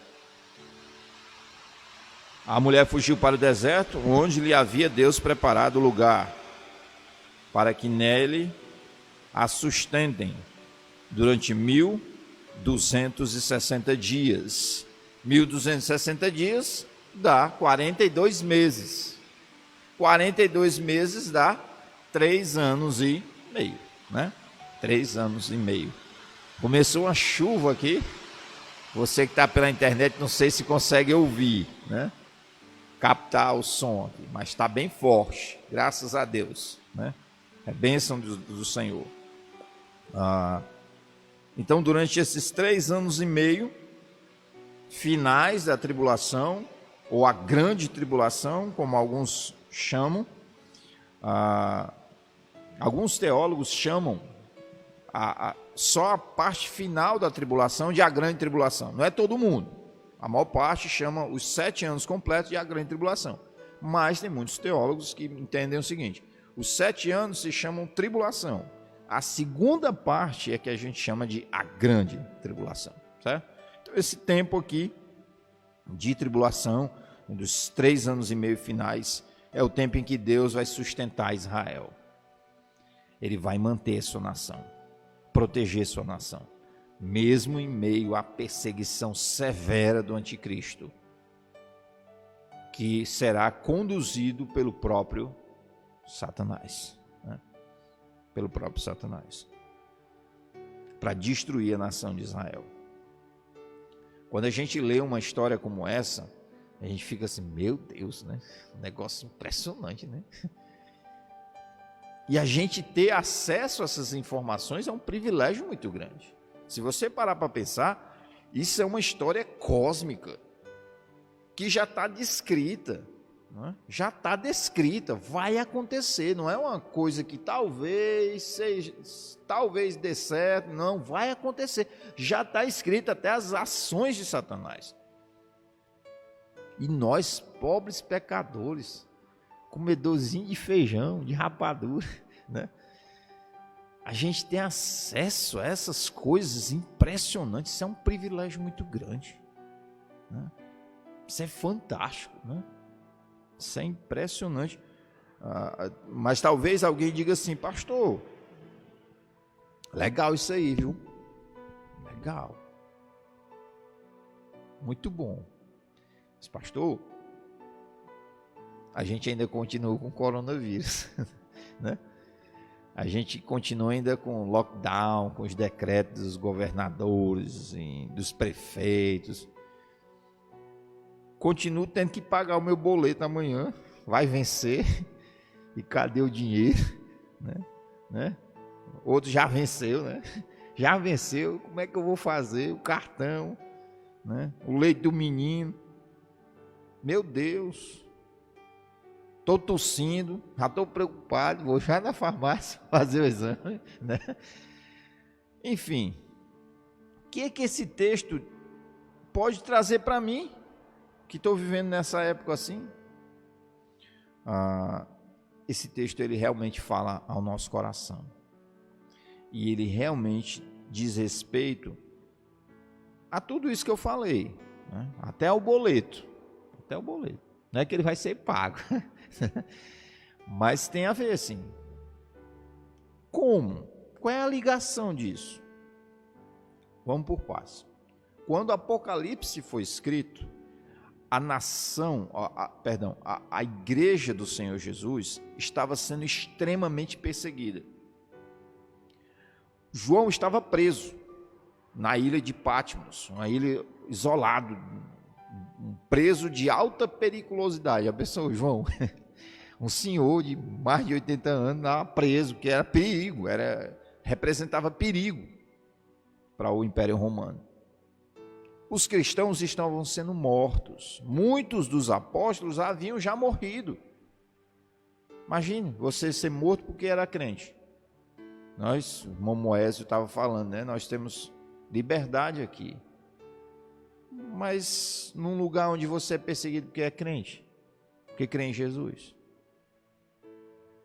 A mulher fugiu para o deserto, onde lhe havia Deus preparado lugar, para que nele a sustentem durante 1260 dias. 1260 dias dá 42 meses. 42 meses dá 3 anos e meio, né? 3 anos e meio. Começou uma chuva aqui. Você que está pela internet, não sei se consegue ouvir, né? Captar o som aqui, mas está bem forte, graças a Deus, né? É bênção do Senhor. Então, durante esses 3 anos e meio, finais da tribulação, ou a grande tribulação, como alguns chamam, alguns teólogos chamam só a parte final da tribulação de a grande tribulação. Não é todo mundo. A maior parte chama os 7 anos completos de a grande tribulação. Mas tem muitos teólogos que entendem o seguinte: os 7 anos se chamam tribulação. A segunda parte é que a gente chama de a grande tribulação. Certo? Então, esse tempo aqui de tribulação, dos 3 anos e meio finais, é o tempo em que Deus vai sustentar Israel. Ele vai manter sua nação, proteger sua nação, mesmo em meio à perseguição severa do anticristo, que será conduzido pelo próprio Satanás, né? Pelo próprio Satanás, para destruir a nação de Israel. Quando a gente lê uma história como essa, a gente fica assim, meu Deus, né? Um negócio impressionante, né? E a gente ter acesso a essas informações é um privilégio muito grande. Se você parar para pensar, isso é uma história cósmica, que já está descrita, né? Já está descrita, vai acontecer, não é uma coisa que talvez seja, talvez dê certo, não, vai acontecer, já está escrita até as ações de Satanás. E nós, pobres pecadores, comedorzinho de feijão, de rapadura, né? A gente tem acesso a essas coisas impressionantes, isso é um privilégio muito grande, né? Isso é fantástico, né? Isso é impressionante. Mas talvez alguém diga assim, pastor, legal isso aí, viu? Legal. Muito bom. Mas, pastor, a gente ainda continua com o coronavírus, né? A gente continua ainda com lockdown, com os decretos dos governadores, dos prefeitos. Continuo tendo que pagar o meu boleto amanhã, vai vencer, e cadê o dinheiro? Né? Outro já venceu, né? Já venceu, como é que eu vou fazer? O cartão, né? O leite do menino. Meu Deus, estou tossindo, já estou preocupado, vou já na farmácia fazer o exame, né? Enfim, o que é que esse texto pode trazer para mim, que estou vivendo nessa época assim? Esse texto, ele realmente fala ao nosso coração, e ele realmente diz respeito a tudo isso que eu falei, né? Até o boleto. Não é que ele vai ser pago, mas tem a ver, sim. Como? Qual é a ligação disso? Vamos por partes. Quando o Apocalipse foi escrito, a nação, a igreja do Senhor Jesus estava sendo extremamente perseguida. João estava preso na ilha de Patmos, uma ilha isolada, um preso de alta periculosidade. A pessoa, João, um senhor de mais de 80 anos, estava preso, que era perigo, representava perigo para o Império Romano. Os cristãos estavam sendo mortos, muitos dos apóstolos haviam já morrido. Imagine você ser morto porque era crente. Nós, o irmão Moésio estava falando, né? Nós temos liberdade aqui. Mas num lugar onde você é perseguido porque é crente, porque crê em Jesus.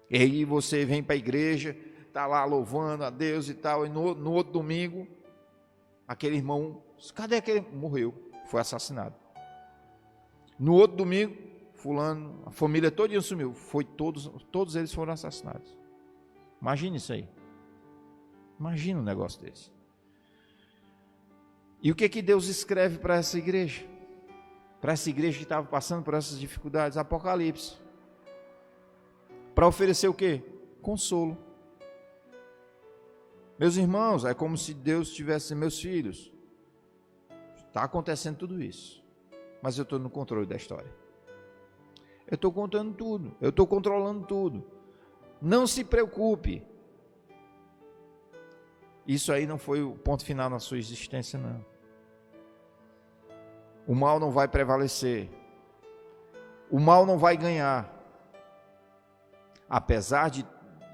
E aí você vem para a igreja, está lá louvando a Deus e tal, e no outro domingo, aquele irmão, cadê aquele? Morreu, foi assassinado. No outro domingo, fulano, a família toda sumiu, todos eles foram assassinados. Imagine isso aí. Imagina um negócio desse. E o que Deus escreve para essa igreja? Para essa igreja que estava passando por essas dificuldades? Apocalipse. Para oferecer o quê? Consolo. Meus irmãos, é como se Deus tivesse meus filhos. Está acontecendo tudo isso. Mas eu estou no controle da história. Eu estou contando tudo. Eu estou controlando tudo. Não se preocupe. Isso aí não foi o ponto final na sua existência, não. O mal não vai prevalecer. O mal não vai ganhar. Apesar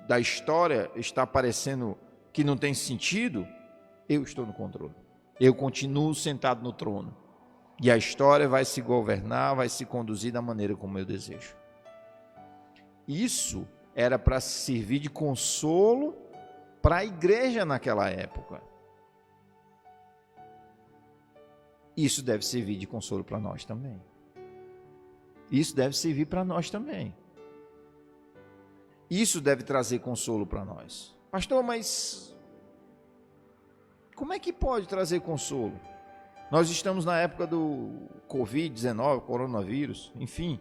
da história estar parecendo que não tem sentido, eu estou no controle. Eu continuo sentado no trono. E a história vai se governar, vai se conduzir da maneira como eu desejo. Isso era para servir de consolo para a igreja naquela época. Isso deve servir de consolo para nós também. Isso deve servir para nós também. Isso deve trazer consolo para nós. Pastor, mas como é que pode trazer consolo? Nós estamos na época do Covid-19, coronavírus, enfim.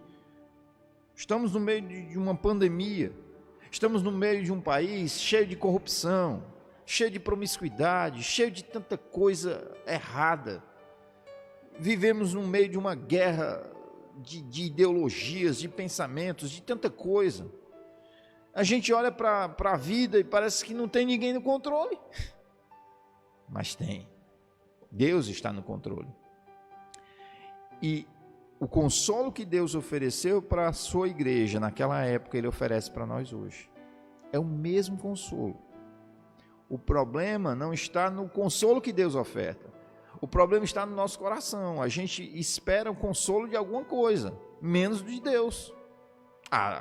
Estamos no meio de uma pandemia. Estamos no meio de um país cheio de corrupção, cheio de promiscuidade, cheio de tanta coisa errada. Vivemos no meio de uma guerra de ideologias, de pensamentos, de tanta coisa. A gente olha para a vida e parece que não tem ninguém no controle. Mas tem. Deus está no controle. E o consolo que Deus ofereceu para a sua igreja naquela época, Ele oferece para nós hoje. É o mesmo consolo. O problema não está no consolo que Deus oferta. O problema está no nosso coração. A gente espera o consolo de alguma coisa, menos de Deus.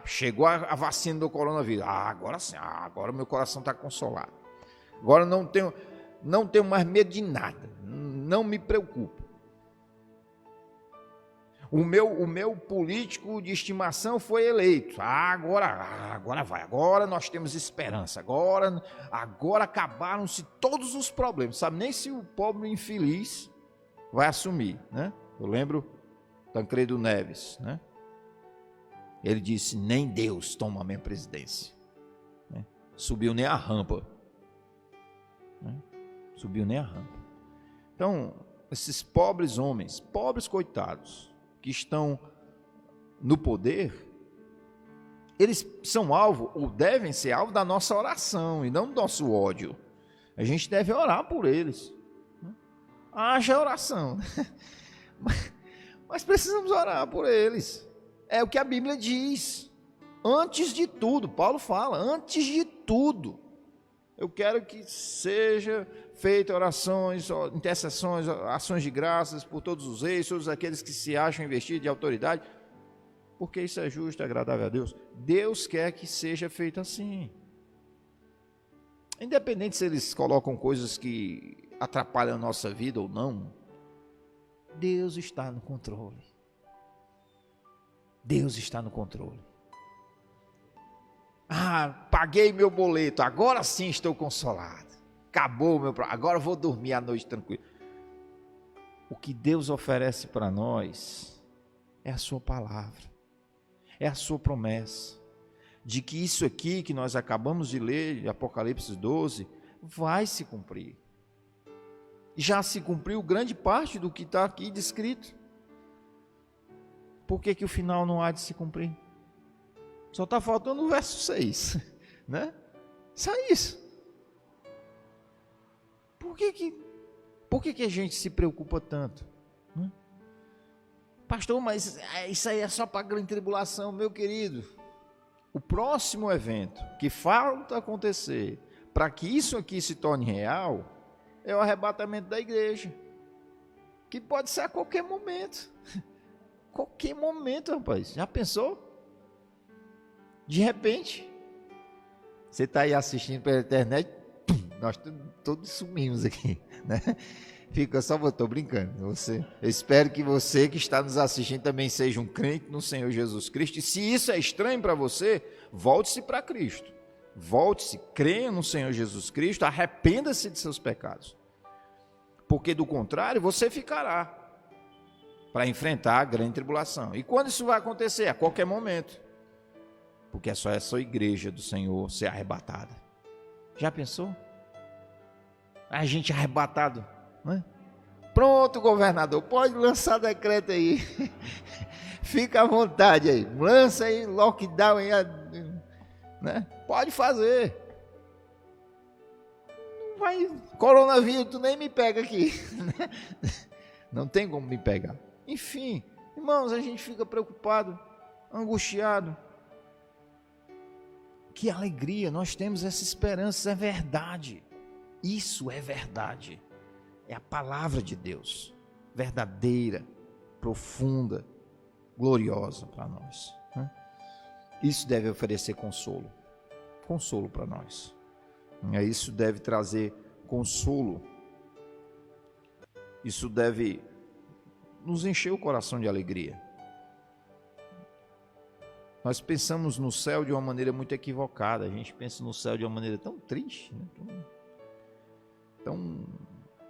Chegou a vacina do coronavírus. Agora sim, agora meu coração está consolado. Agora não tenho mais medo de nada. Não me preocupo. O meu político de estimação foi eleito. Agora vai. Agora nós temos esperança. Agora acabaram-se todos os problemas. Sabe nem se o pobre infeliz vai assumir, né? Eu lembro Tancredo Neves, né? Ele disse: nem Deus toma a minha presidência, né? Subiu nem a rampa, né? Subiu nem a rampa. Então, esses pobres homens, pobres coitados, que estão no poder, eles são alvo, ou devem ser alvo da nossa oração, e não do nosso ódio. A gente deve orar por eles. Haja oração. Mas precisamos orar por eles. É o que a Bíblia diz. Antes de tudo, Paulo fala, antes de tudo, eu quero que seja feita orações, intercessões, ações de graças por todos os reis, todos aqueles que se acham investidos de autoridade, porque isso é justo e agradável a Deus. Deus quer que seja feito assim. Independente se eles colocam coisas que atrapalham a nossa vida ou não, Deus está no controle. Deus está no controle. Paguei meu boleto, agora sim estou consolado. Acabou o meu problema, agora vou dormir à noite tranquilo. O que Deus oferece para nós é a sua palavra, é a sua promessa, de que isso aqui que nós acabamos de ler, de Apocalipse 12, vai se cumprir. Já se cumpriu grande parte do que está aqui descrito. Por que o final não há de se cumprir? Só está faltando o verso 6, né? Só isso. Por que a gente se preocupa tanto? Pastor, mas isso aí é só para a grande tribulação, meu querido. O próximo evento que falta acontecer para que isso aqui se torne real é o arrebatamento da igreja, que pode ser a qualquer momento. Qualquer momento, rapaz. Já pensou? De repente, você está aí assistindo pela internet, nós todos sumimos aqui, né? Fica só, estou brincando. Eu espero que você que está nos assistindo também seja um crente no Senhor Jesus Cristo. E se isso é estranho para você, volte-se para Cristo. Volte-se, creia no Senhor Jesus Cristo, arrependa-se de seus pecados. Porque do contrário, você ficará para enfrentar a grande tribulação. E quando isso vai acontecer? A qualquer momento. Porque é só essa igreja do Senhor ser arrebatada. Já pensou? A gente arrebatado, né? Pronto, governador, pode lançar decreto aí. Fica à vontade aí. Lança aí, lockdown aí, né? Pode fazer. Não vai, coronavírus, tu nem me pega aqui. Não tem como me pegar. Enfim, irmãos, a gente fica preocupado, angustiado. Que alegria, nós temos essa esperança, é verdade. Isso é verdade. É a palavra de Deus, verdadeira, profunda, gloriosa para nós, né? Isso deve oferecer consolo para nós. Isso deve trazer consolo. Isso deve nos encher o coração de alegria. Nós pensamos no céu de uma maneira muito equivocada. A gente pensa no céu de uma maneira tão triste, né?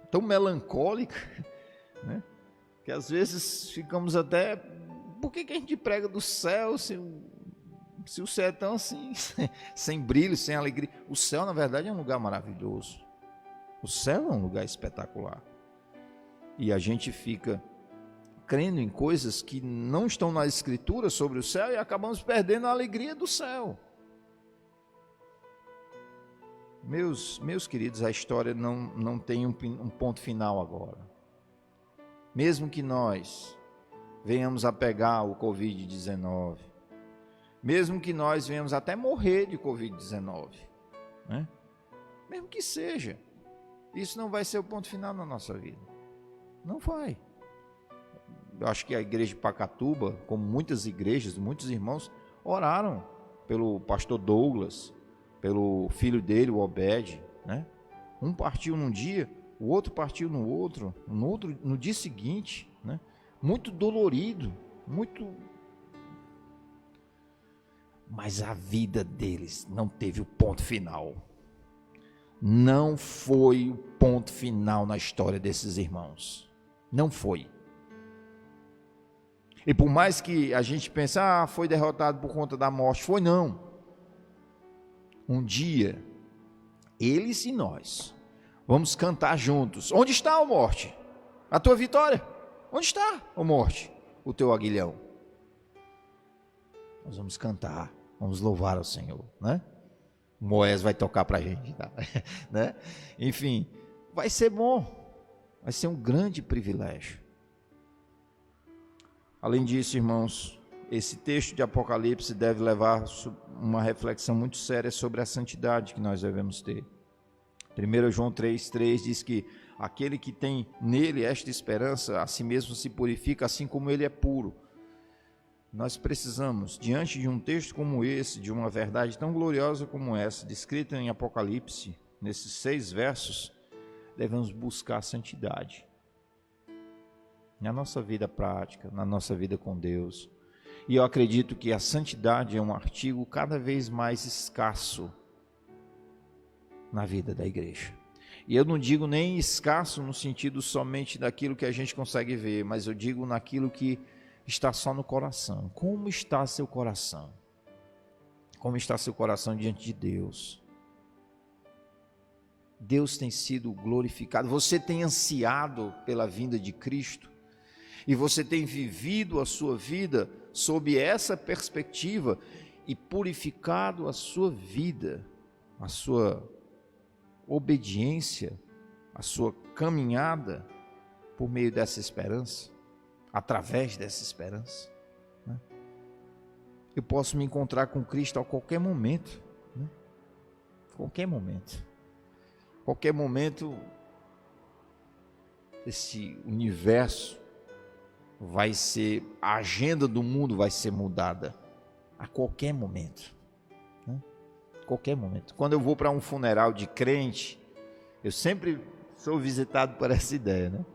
tão melancólica, né? Que às vezes ficamos até... Por que a gente prega do céu se o céu é tão assim, sem brilho, sem alegria? O céu, na verdade, é um lugar maravilhoso. O céu é um lugar espetacular. E a gente fica crendo em coisas que não estão na Escritura sobre o céu e acabamos perdendo a alegria do céu. Meus queridos, a história não tem um ponto final agora. Mesmo que nós venhamos a pegar o Covid-19, mesmo que nós venhamos até morrer de Covid-19, né? Mesmo que seja, isso não vai ser o ponto final na nossa vida. Não vai. Eu acho que a igreja de Pacatuba, como muitas igrejas, muitos irmãos, oraram pelo pastor Douglas, pelo filho dele, o Obed, né? Um partiu num dia, o outro partiu no outro, no dia seguinte, né? Muito dolorido, mas a vida deles não teve o ponto final. Não foi o ponto final na história desses irmãos. Não foi. E por mais que a gente pense, foi derrotado por conta da morte, foi não. Um dia, eles e nós vamos cantar juntos. Onde está, ó morte? A tua vitória? Onde está, ó morte? O teu aguilhão? Nós vamos cantar, vamos louvar ao Senhor, né? O Moés vai tocar para a gente, tá? Né? Enfim, vai ser bom, vai ser um grande privilégio. Além disso, irmãos, esse texto de Apocalipse deve levar uma reflexão muito séria sobre a santidade que nós devemos ter. 1 João 3,3 diz que aquele que tem nele esta esperança, a si mesmo se purifica, assim como ele é puro. Nós precisamos, diante de um texto como esse, de uma verdade tão gloriosa como essa, descrita em Apocalipse, nesses 6 versos, devemos buscar a santidade. Na nossa vida prática, na nossa vida com Deus. E eu acredito que a santidade é um artigo cada vez mais escasso na vida da igreja. E eu não digo nem escasso no sentido somente daquilo que a gente consegue ver, mas eu digo naquilo que está só no coração. Como está seu coração? Como está seu coração diante de Deus? Deus tem sido glorificado. Você tem ansiado pela vinda de Cristo? E você tem vivido a sua vida sob essa perspectiva e purificado a sua vida, a sua obediência, a sua caminhada por meio dessa esperança, através dessa esperança, né? Eu posso me encontrar com Cristo a qualquer momento, né? Qualquer momento esse universo vai ser, a agenda do mundo vai ser mudada a qualquer momento, né? Qualquer momento. Quando eu vou para um funeral de crente, eu sempre sou visitado por essa ideia, né?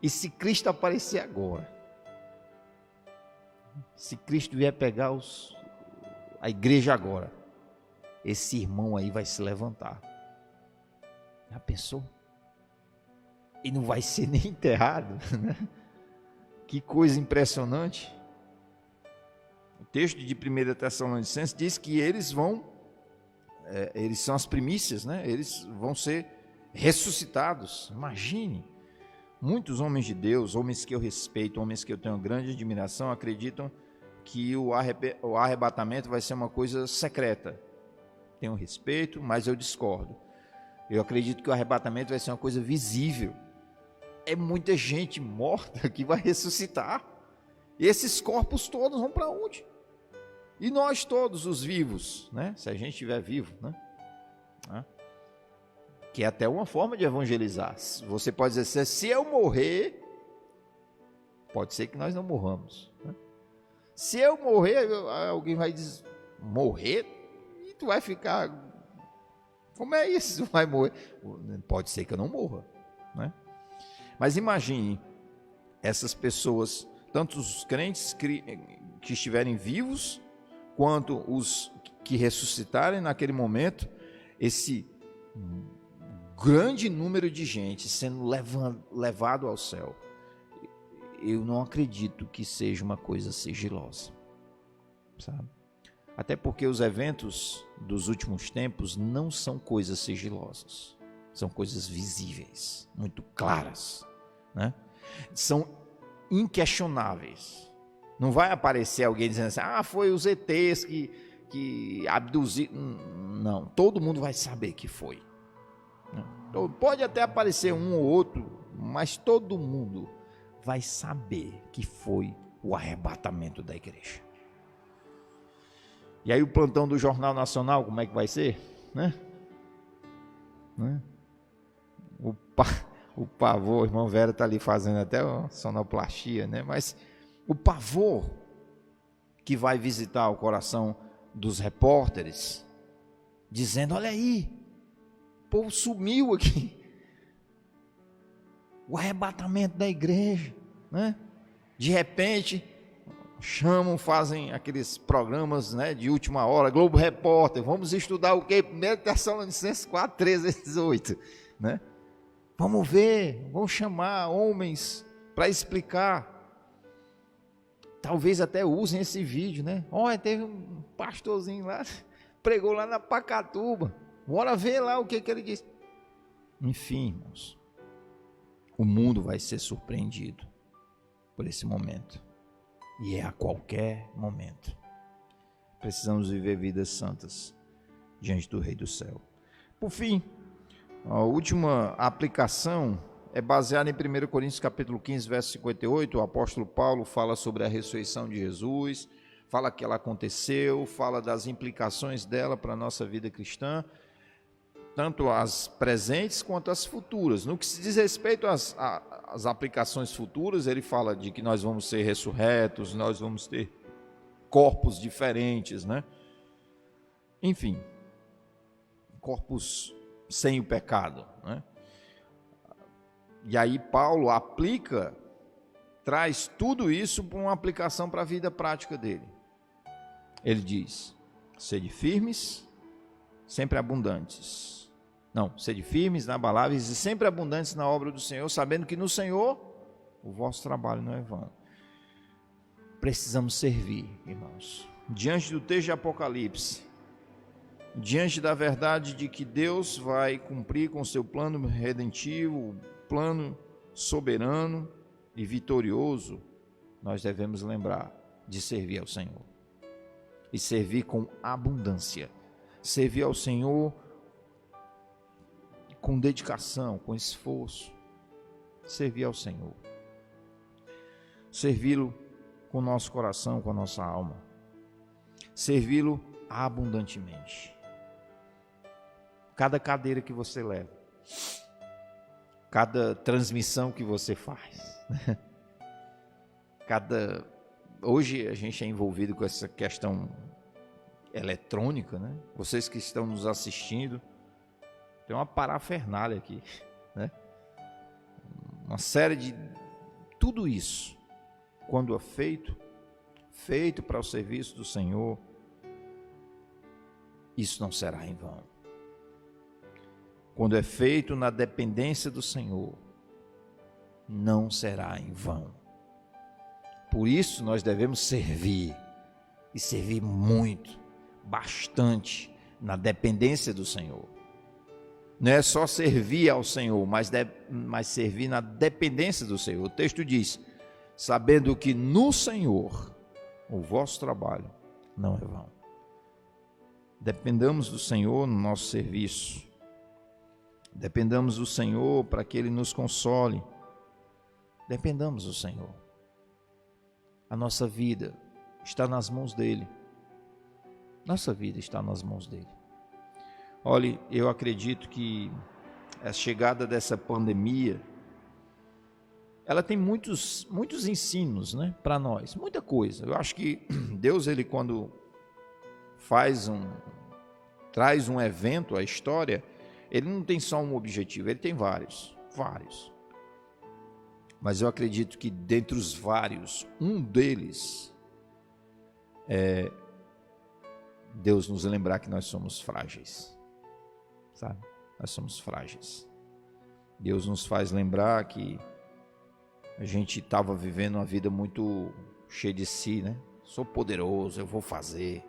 E se Cristo aparecer agora, se Cristo vier pegar a igreja agora, esse irmão aí vai se levantar. Já pensou? E não vai ser nem enterrado, né? Que coisa impressionante. O texto de 1 Tessalonicenses diz que eles são as primícias, né? Eles vão ser ressuscitados. Imagine, muitos homens de Deus, homens que eu respeito, homens que eu tenho grande admiração, acreditam que o arrebatamento vai ser uma coisa secreta. Tenho respeito, mas eu discordo. Eu acredito que o arrebatamento vai ser uma coisa visível. É muita gente morta que vai ressuscitar. E esses corpos todos vão para onde? E nós todos, os vivos, né? Se a gente estiver vivo, né? Que é até uma forma de evangelizar. Você pode dizer, se eu morrer, pode ser que nós não morramos, né? Se eu morrer, alguém vai dizer, morrer? E tu vai ficar, como é isso? Tu vai morrer? Pode ser que eu não morra, né? Mas imagine essas pessoas, tanto os crentes que estiverem vivos, quanto os que ressuscitarem naquele momento, esse grande número de gente sendo levado ao céu. Eu não acredito que seja uma coisa sigilosa, sabe? Até porque os eventos dos últimos tempos não são coisas sigilosas, são coisas visíveis, muito claras, né? São inquestionáveis. Não vai aparecer alguém dizendo assim, foi os ETs que abduziram. Não, todo mundo vai saber que foi. Pode até aparecer um ou outro, mas todo mundo vai saber que foi o arrebatamento da igreja. E aí o plantão do Jornal Nacional, como é que vai ser? Né? O pavor, o irmão Vera está ali fazendo até uma sonoplastia, né? Mas o pavor que vai visitar o coração dos repórteres, dizendo, olha aí, o povo sumiu aqui. O arrebatamento da igreja, né? De repente, chamam, fazem aqueles programas, né, de última hora, Globo Repórter, vamos estudar o quê? 1 Tessalonicenses 4, 13, 18, né? Vamos ver, vamos chamar homens para explicar. Talvez até usem esse vídeo, né? Olha, teve um pastorzinho lá, pregou lá na Pacatuba, bora ver lá o que ele disse. Enfim, irmãos, o mundo vai ser surpreendido por esse momento, e é a qualquer momento. Precisamos viver vidas santas diante do Rei do Céu. Por fim, a última aplicação é baseada em 1 Coríntios capítulo 15, verso 58. O apóstolo Paulo fala sobre a ressurreição de Jesus, fala que ela aconteceu, fala das implicações dela para a nossa vida cristã, tanto as presentes quanto as futuras. No que se diz respeito às aplicações futuras, ele fala de que nós vamos ser ressurretos, nós vamos ter corpos diferentes, né? Enfim, corpos sem o pecado, né? E aí Paulo traz tudo isso para uma aplicação para a vida prática dele. Ele diz, sede firmes, sempre abundantes. Não, sede firmes, inabaláveis e sempre abundantes na obra do Senhor, sabendo que no Senhor o vosso trabalho não é vão. Precisamos servir, irmãos. Diante do texto de Apocalipse, diante da verdade de que Deus vai cumprir com o seu plano redentivo, plano soberano e vitorioso, nós devemos lembrar de servir ao Senhor. E servir com abundância. Servir ao Senhor com dedicação, com esforço. Servir ao Senhor. Servi-lo com o nosso coração, com a nossa alma. Servi-lo abundantemente. Cada cadeira que você leva, cada transmissão que você faz, hoje a gente é envolvido com essa questão eletrônica, né? Vocês que estão nos assistindo, tem uma parafernália aqui, né? Uma série de tudo isso, quando é feito para o serviço do Senhor, isso não será em vão. Quando é feito na dependência do Senhor, não será em vão. Por isso nós devemos servir, e servir muito, bastante, na dependência do Senhor. Não é só servir ao Senhor, mas servir na dependência do Senhor. O texto diz, sabendo que no Senhor o vosso trabalho não é vão. Dependamos do Senhor no nosso serviço. Dependamos do Senhor para que Ele nos console. Dependamos do Senhor. A nossa vida está nas mãos dEle. Nossa vida está nas mãos dEle. Olhe, eu acredito que a chegada dessa pandemia, ela tem muitos ensinos, né, para nós, muita coisa. Eu acho que Deus, Ele quando traz um evento à história, Ele não tem só um objetivo, Ele tem vários. Mas eu acredito que dentre os vários, um deles é Deus nos lembrar que nós somos frágeis, sabe? Nós somos frágeis. Deus nos faz lembrar que a gente estava vivendo uma vida muito cheia de si, né? Sou poderoso, eu vou fazer,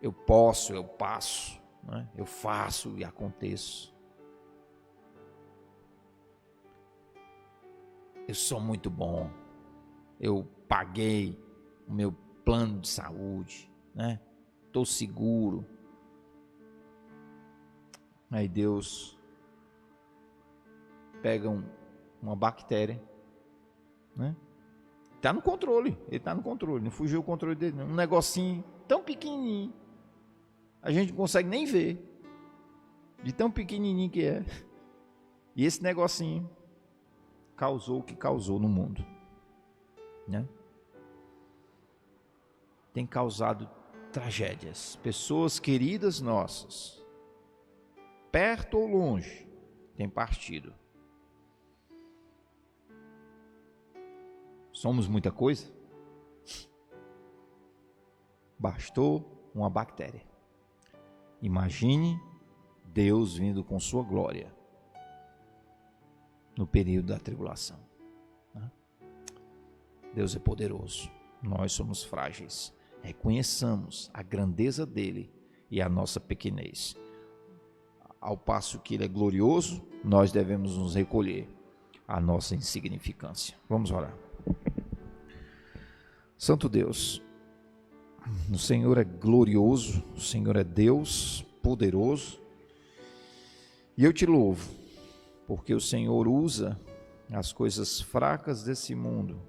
eu posso, eu passo, né? Eu faço e aconteço. Eu sou muito bom, eu paguei o meu plano de saúde, né? Estou seguro. Aí Deus pega uma bactéria, né? Está no controle, ele está no controle, não fugiu o controle dele, não. Um negocinho tão pequenininho, a gente não consegue nem ver, de tão pequenininho que é. E esse negocinho causou o que causou no mundo, né? Tem causado tragédias. Pessoas queridas nossas, perto ou longe, têm partido. Somos muita coisa? Bastou uma bactéria. Imagine Deus vindo com sua glória no período da tribulação. Deus é poderoso, nós somos frágeis. Reconheçamos a grandeza dele e a nossa pequenez. Ao passo que ele é glorioso, nós devemos nos recolher à nossa insignificância. Vamos orar. Santo Deus, o Senhor é glorioso, o Senhor é Deus poderoso, e eu te louvo, porque o Senhor usa as coisas fracas desse mundo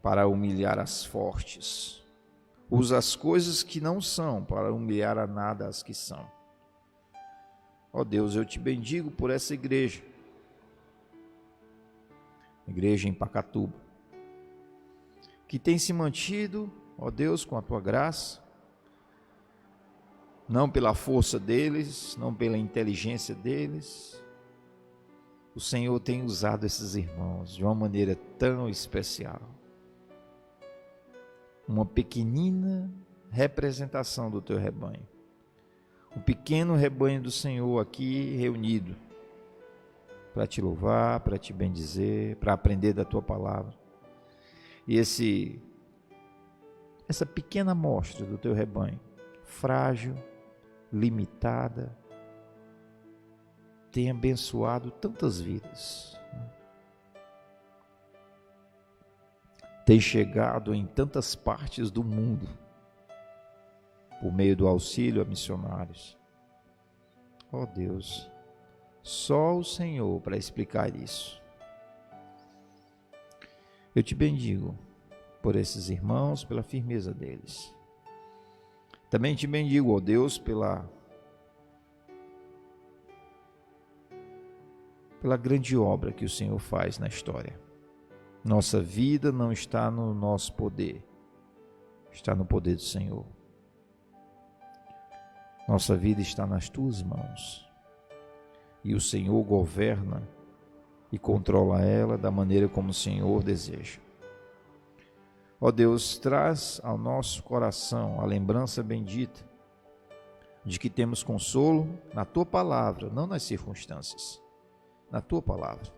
para humilhar as fortes, usa as coisas que não são para humilhar a nada as que são. Ó Deus, eu te bendigo por essa igreja em Pacatuba, que tem se mantido, ó Deus, com a tua graça, não pela força deles, não pela inteligência deles. O Senhor tem usado esses irmãos de uma maneira tão especial. Uma pequenina representação do teu rebanho. Um pequeno rebanho do Senhor aqui reunido para te louvar, para te bendizer, para aprender da tua palavra. E essa pequena amostra do teu rebanho, frágil, limitada, tem abençoado tantas vidas, tem chegado em tantas partes do mundo, por meio do auxílio a missionários. Ó Deus, só o Senhor para explicar isso. Eu te bendigo por esses irmãos, pela firmeza deles. Também te bendigo, ó Deus, pela grande obra que o Senhor faz na história. Nossa vida não está no nosso poder, está no poder do Senhor. Nossa vida está nas tuas mãos, e o Senhor governa e controla ela da maneira como o Senhor deseja. Ó Deus, traz ao nosso coração a lembrança bendita de que temos consolo na tua palavra, não nas circunstâncias, na tua palavra.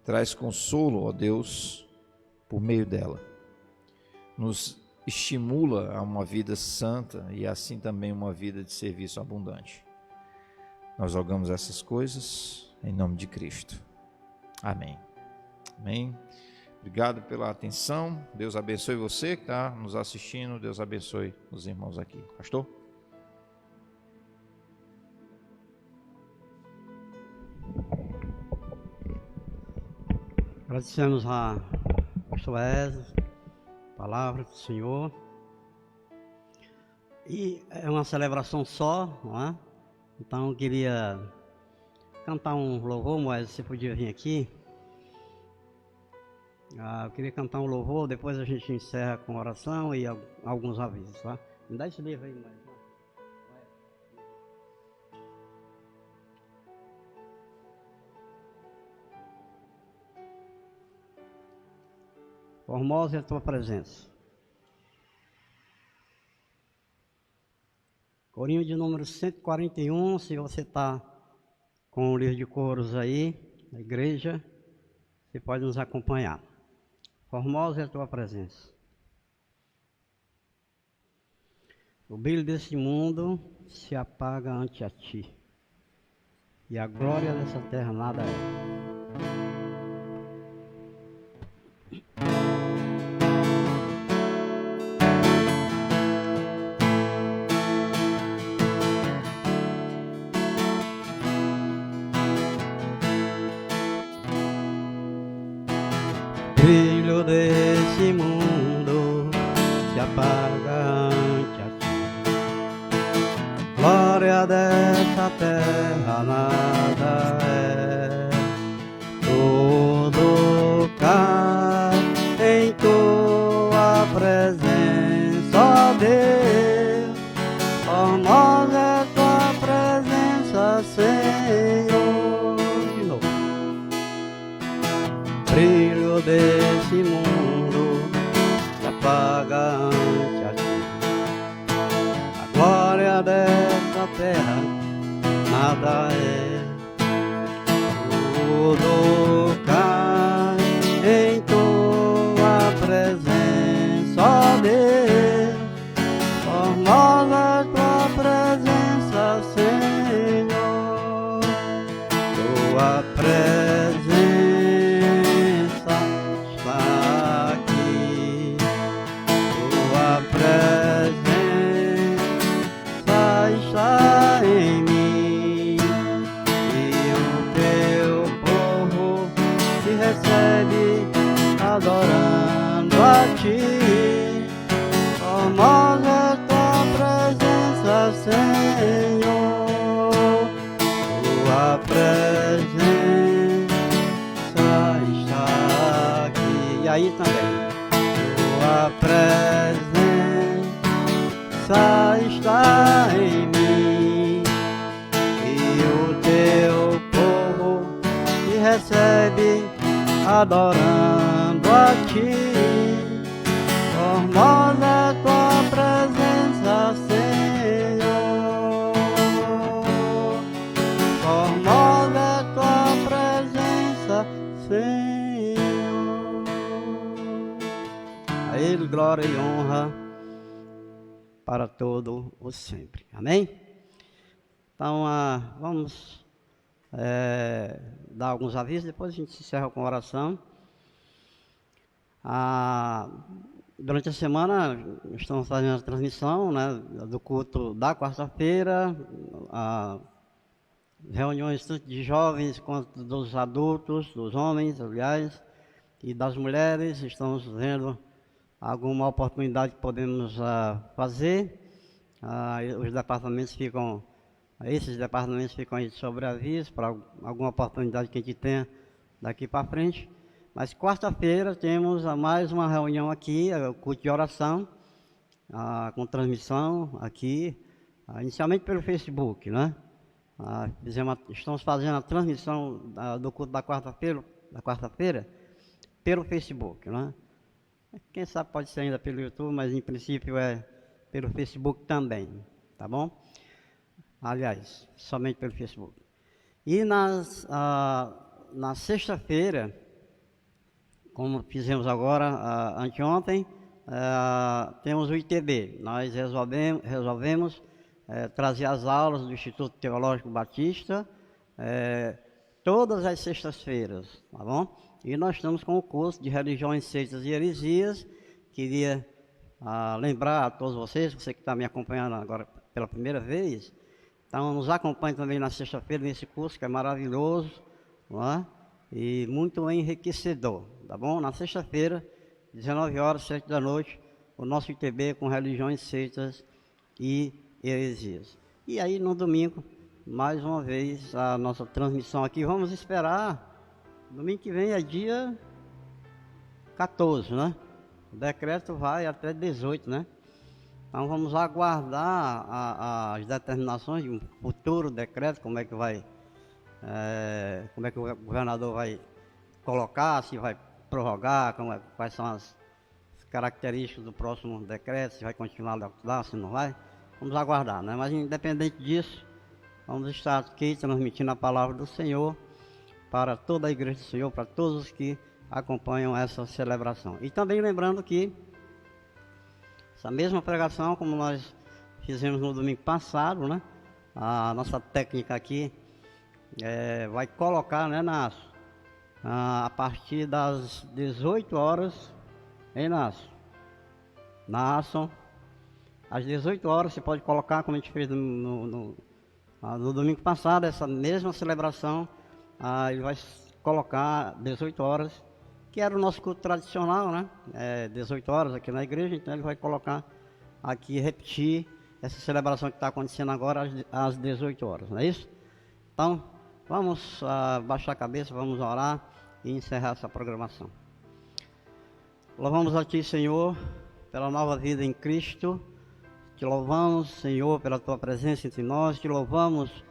Traz consolo, ó Deus, por meio dela. Nos estimula a uma vida santa e assim também uma vida de serviço abundante. Nós rogamos essas coisas em nome de Cristo. Amém. Amém. Obrigado pela atenção. Deus abençoe você que está nos assistindo. Deus abençoe os irmãos aqui. Pastor? Agradecemos a pastor Ezra, palavra do Senhor. E é uma celebração só, não é? Então eu queria cantar um louvor, mas você podia vir aqui. Eu queria cantar um louvor, depois a gente encerra com oração e alguns avisos, tá? Me dá esse livro aí, mais. Formosa é a tua presença. Corinho de número 141, se você está com o livro de coros aí, na igreja, você pode nos acompanhar. Formosa é a tua presença. O brilho desse mundo se apaga ante a ti, e a glória dessa terra nada é. Brilho desse mundo se apaga ante a ti, glória dessa terra nada é. Tudo cai em tua presença, ó Deus. Formosa é tua presença, Senhor. De novo. Brilho desse mundo se apaga ante a ti, a glória dessa terra nada é. Tudo cai em tua presença, ó Deus. Formosa é tua presença, Senhor. Tua presença está aqui, tua presença está em mim, e o teu povo te recebe adorando a ti. Formosa é tua presença, Senhor. Tua presença está aqui. E aí também. Tua presença está em mim, e o teu povo te recebe adorando a ti. Formosa é tua presença, Senhor. Formosa é tua presença, Senhor. A Ele glória e honra para todo o sempre. Amém? Então, vamos dar alguns avisos, depois a gente se encerra com oração. Durante a semana estamos fazendo a transmissão, né, do culto da quarta-feira, reuniões tanto de jovens quanto dos adultos, dos homens, aliás, e das mulheres. Estamos vendo alguma oportunidade que podemos fazer. Esses departamentos ficam aí sobre aviso para alguma oportunidade que a gente tenha daqui para frente. Mas quarta-feira temos mais uma reunião aqui, o culto de oração, com transmissão aqui, inicialmente pelo Facebook, né? Estamos fazendo a transmissão do culto da quarta-feira pelo Facebook, né? Quem sabe pode ser ainda pelo YouTube, mas em princípio é pelo Facebook também, tá bom? Aliás, somente pelo Facebook. E na sexta-feira, como fizemos agora, anteontem, temos o ITB. Nós resolvemos trazer as aulas do Instituto Teológico Batista todas as sextas-feiras, tá bom? E nós estamos com o curso de Religiões, Seitas e Heresias. Queria lembrar a todos vocês, você que está me acompanhando agora pela primeira vez, então nos acompanhe também na sexta-feira nesse curso que é maravilhoso, não é? E muito enriquecedor, tá bom? Na sexta-feira, 19 horas, 7 da noite, o nosso ITB com Religiões, Seitas e Heresias. E aí no domingo, mais uma vez, a nossa transmissão aqui. Vamos esperar, domingo que vem é dia 14, né? O decreto vai até 18, né? Então vamos aguardar as determinações de um futuro decreto, como é que o governador vai colocar, se vai prorrogar, quais são as características do próximo decreto, se vai continuar a lockdown, se não vai. vamos aguardar, né? Mas independente disso, vamos estar aqui transmitindo a palavra do Senhor para toda a igreja do Senhor, para todos os que acompanham essa celebração. E também lembrando que essa mesma pregação, como nós fizemos no domingo passado, né? A nossa técnica aqui vai colocar, né, Nácio? A partir das 18 horas, hein, Nácio? Nácio, às 18 horas você pode colocar, como a gente fez no domingo passado, essa mesma celebração, ele vai colocar 18 horas, que era o nosso culto tradicional, né? 18 horas aqui na igreja, então ele vai colocar aqui, repetir essa celebração que está acontecendo agora às 18 horas, não é isso? Então, vamos baixar a cabeça, vamos orar e encerrar essa programação. Louvamos a Ti, Senhor, pela nova vida em Cristo. Te louvamos, Senhor, pela Tua presença entre nós. Te louvamos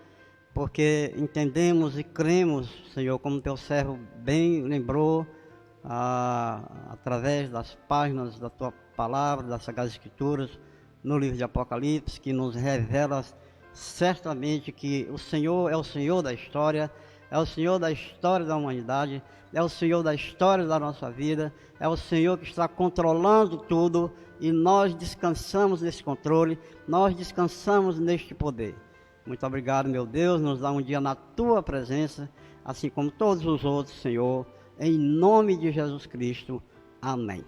porque entendemos e cremos, Senhor, como Teu servo bem lembrou, através das páginas da Tua palavra, das Sagradas Escrituras, no livro de Apocalipse, que nos revela certamente que o Senhor é o Senhor da história, é o Senhor da história da humanidade, é o Senhor da história da nossa vida, é o Senhor que está controlando tudo e nós descansamos nesse controle, nós descansamos neste poder. Muito obrigado, meu Deus, nos dá um dia na Tua presença, assim como todos os outros, Senhor, em nome de Jesus Cristo. Amém.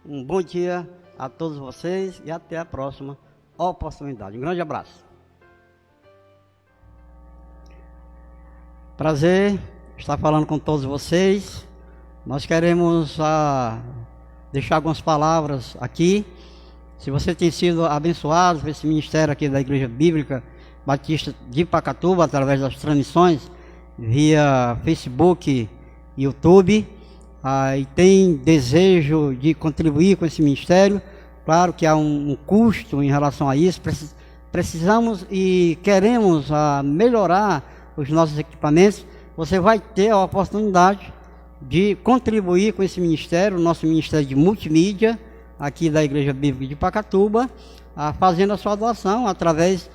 Um bom dia a todos vocês e até a próxima oportunidade. Um grande abraço. Prazer estar falando com todos vocês. Nós queremos deixar algumas palavras aqui. Se você tem sido abençoado por esse ministério aqui da Igreja Bíblica Batista de Pacatuba, através das transmissões via Facebook e YouTube, e tem desejo de contribuir com esse ministério, claro que há um custo em relação a isso. Precisamos e queremos melhorar os nossos equipamentos. Você vai ter a oportunidade de contribuir com esse ministério, o nosso ministério de multimídia, aqui da Igreja Bíblica de Pacatuba, fazendo a sua doação através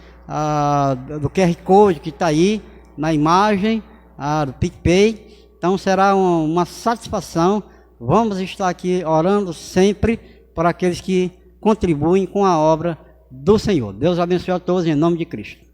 do QR Code que está aí na imagem, do PicPay. Então será uma satisfação. Vamos estar aqui orando sempre para aqueles que contribuem com a obra do Senhor. Deus abençoe a todos em nome de Cristo.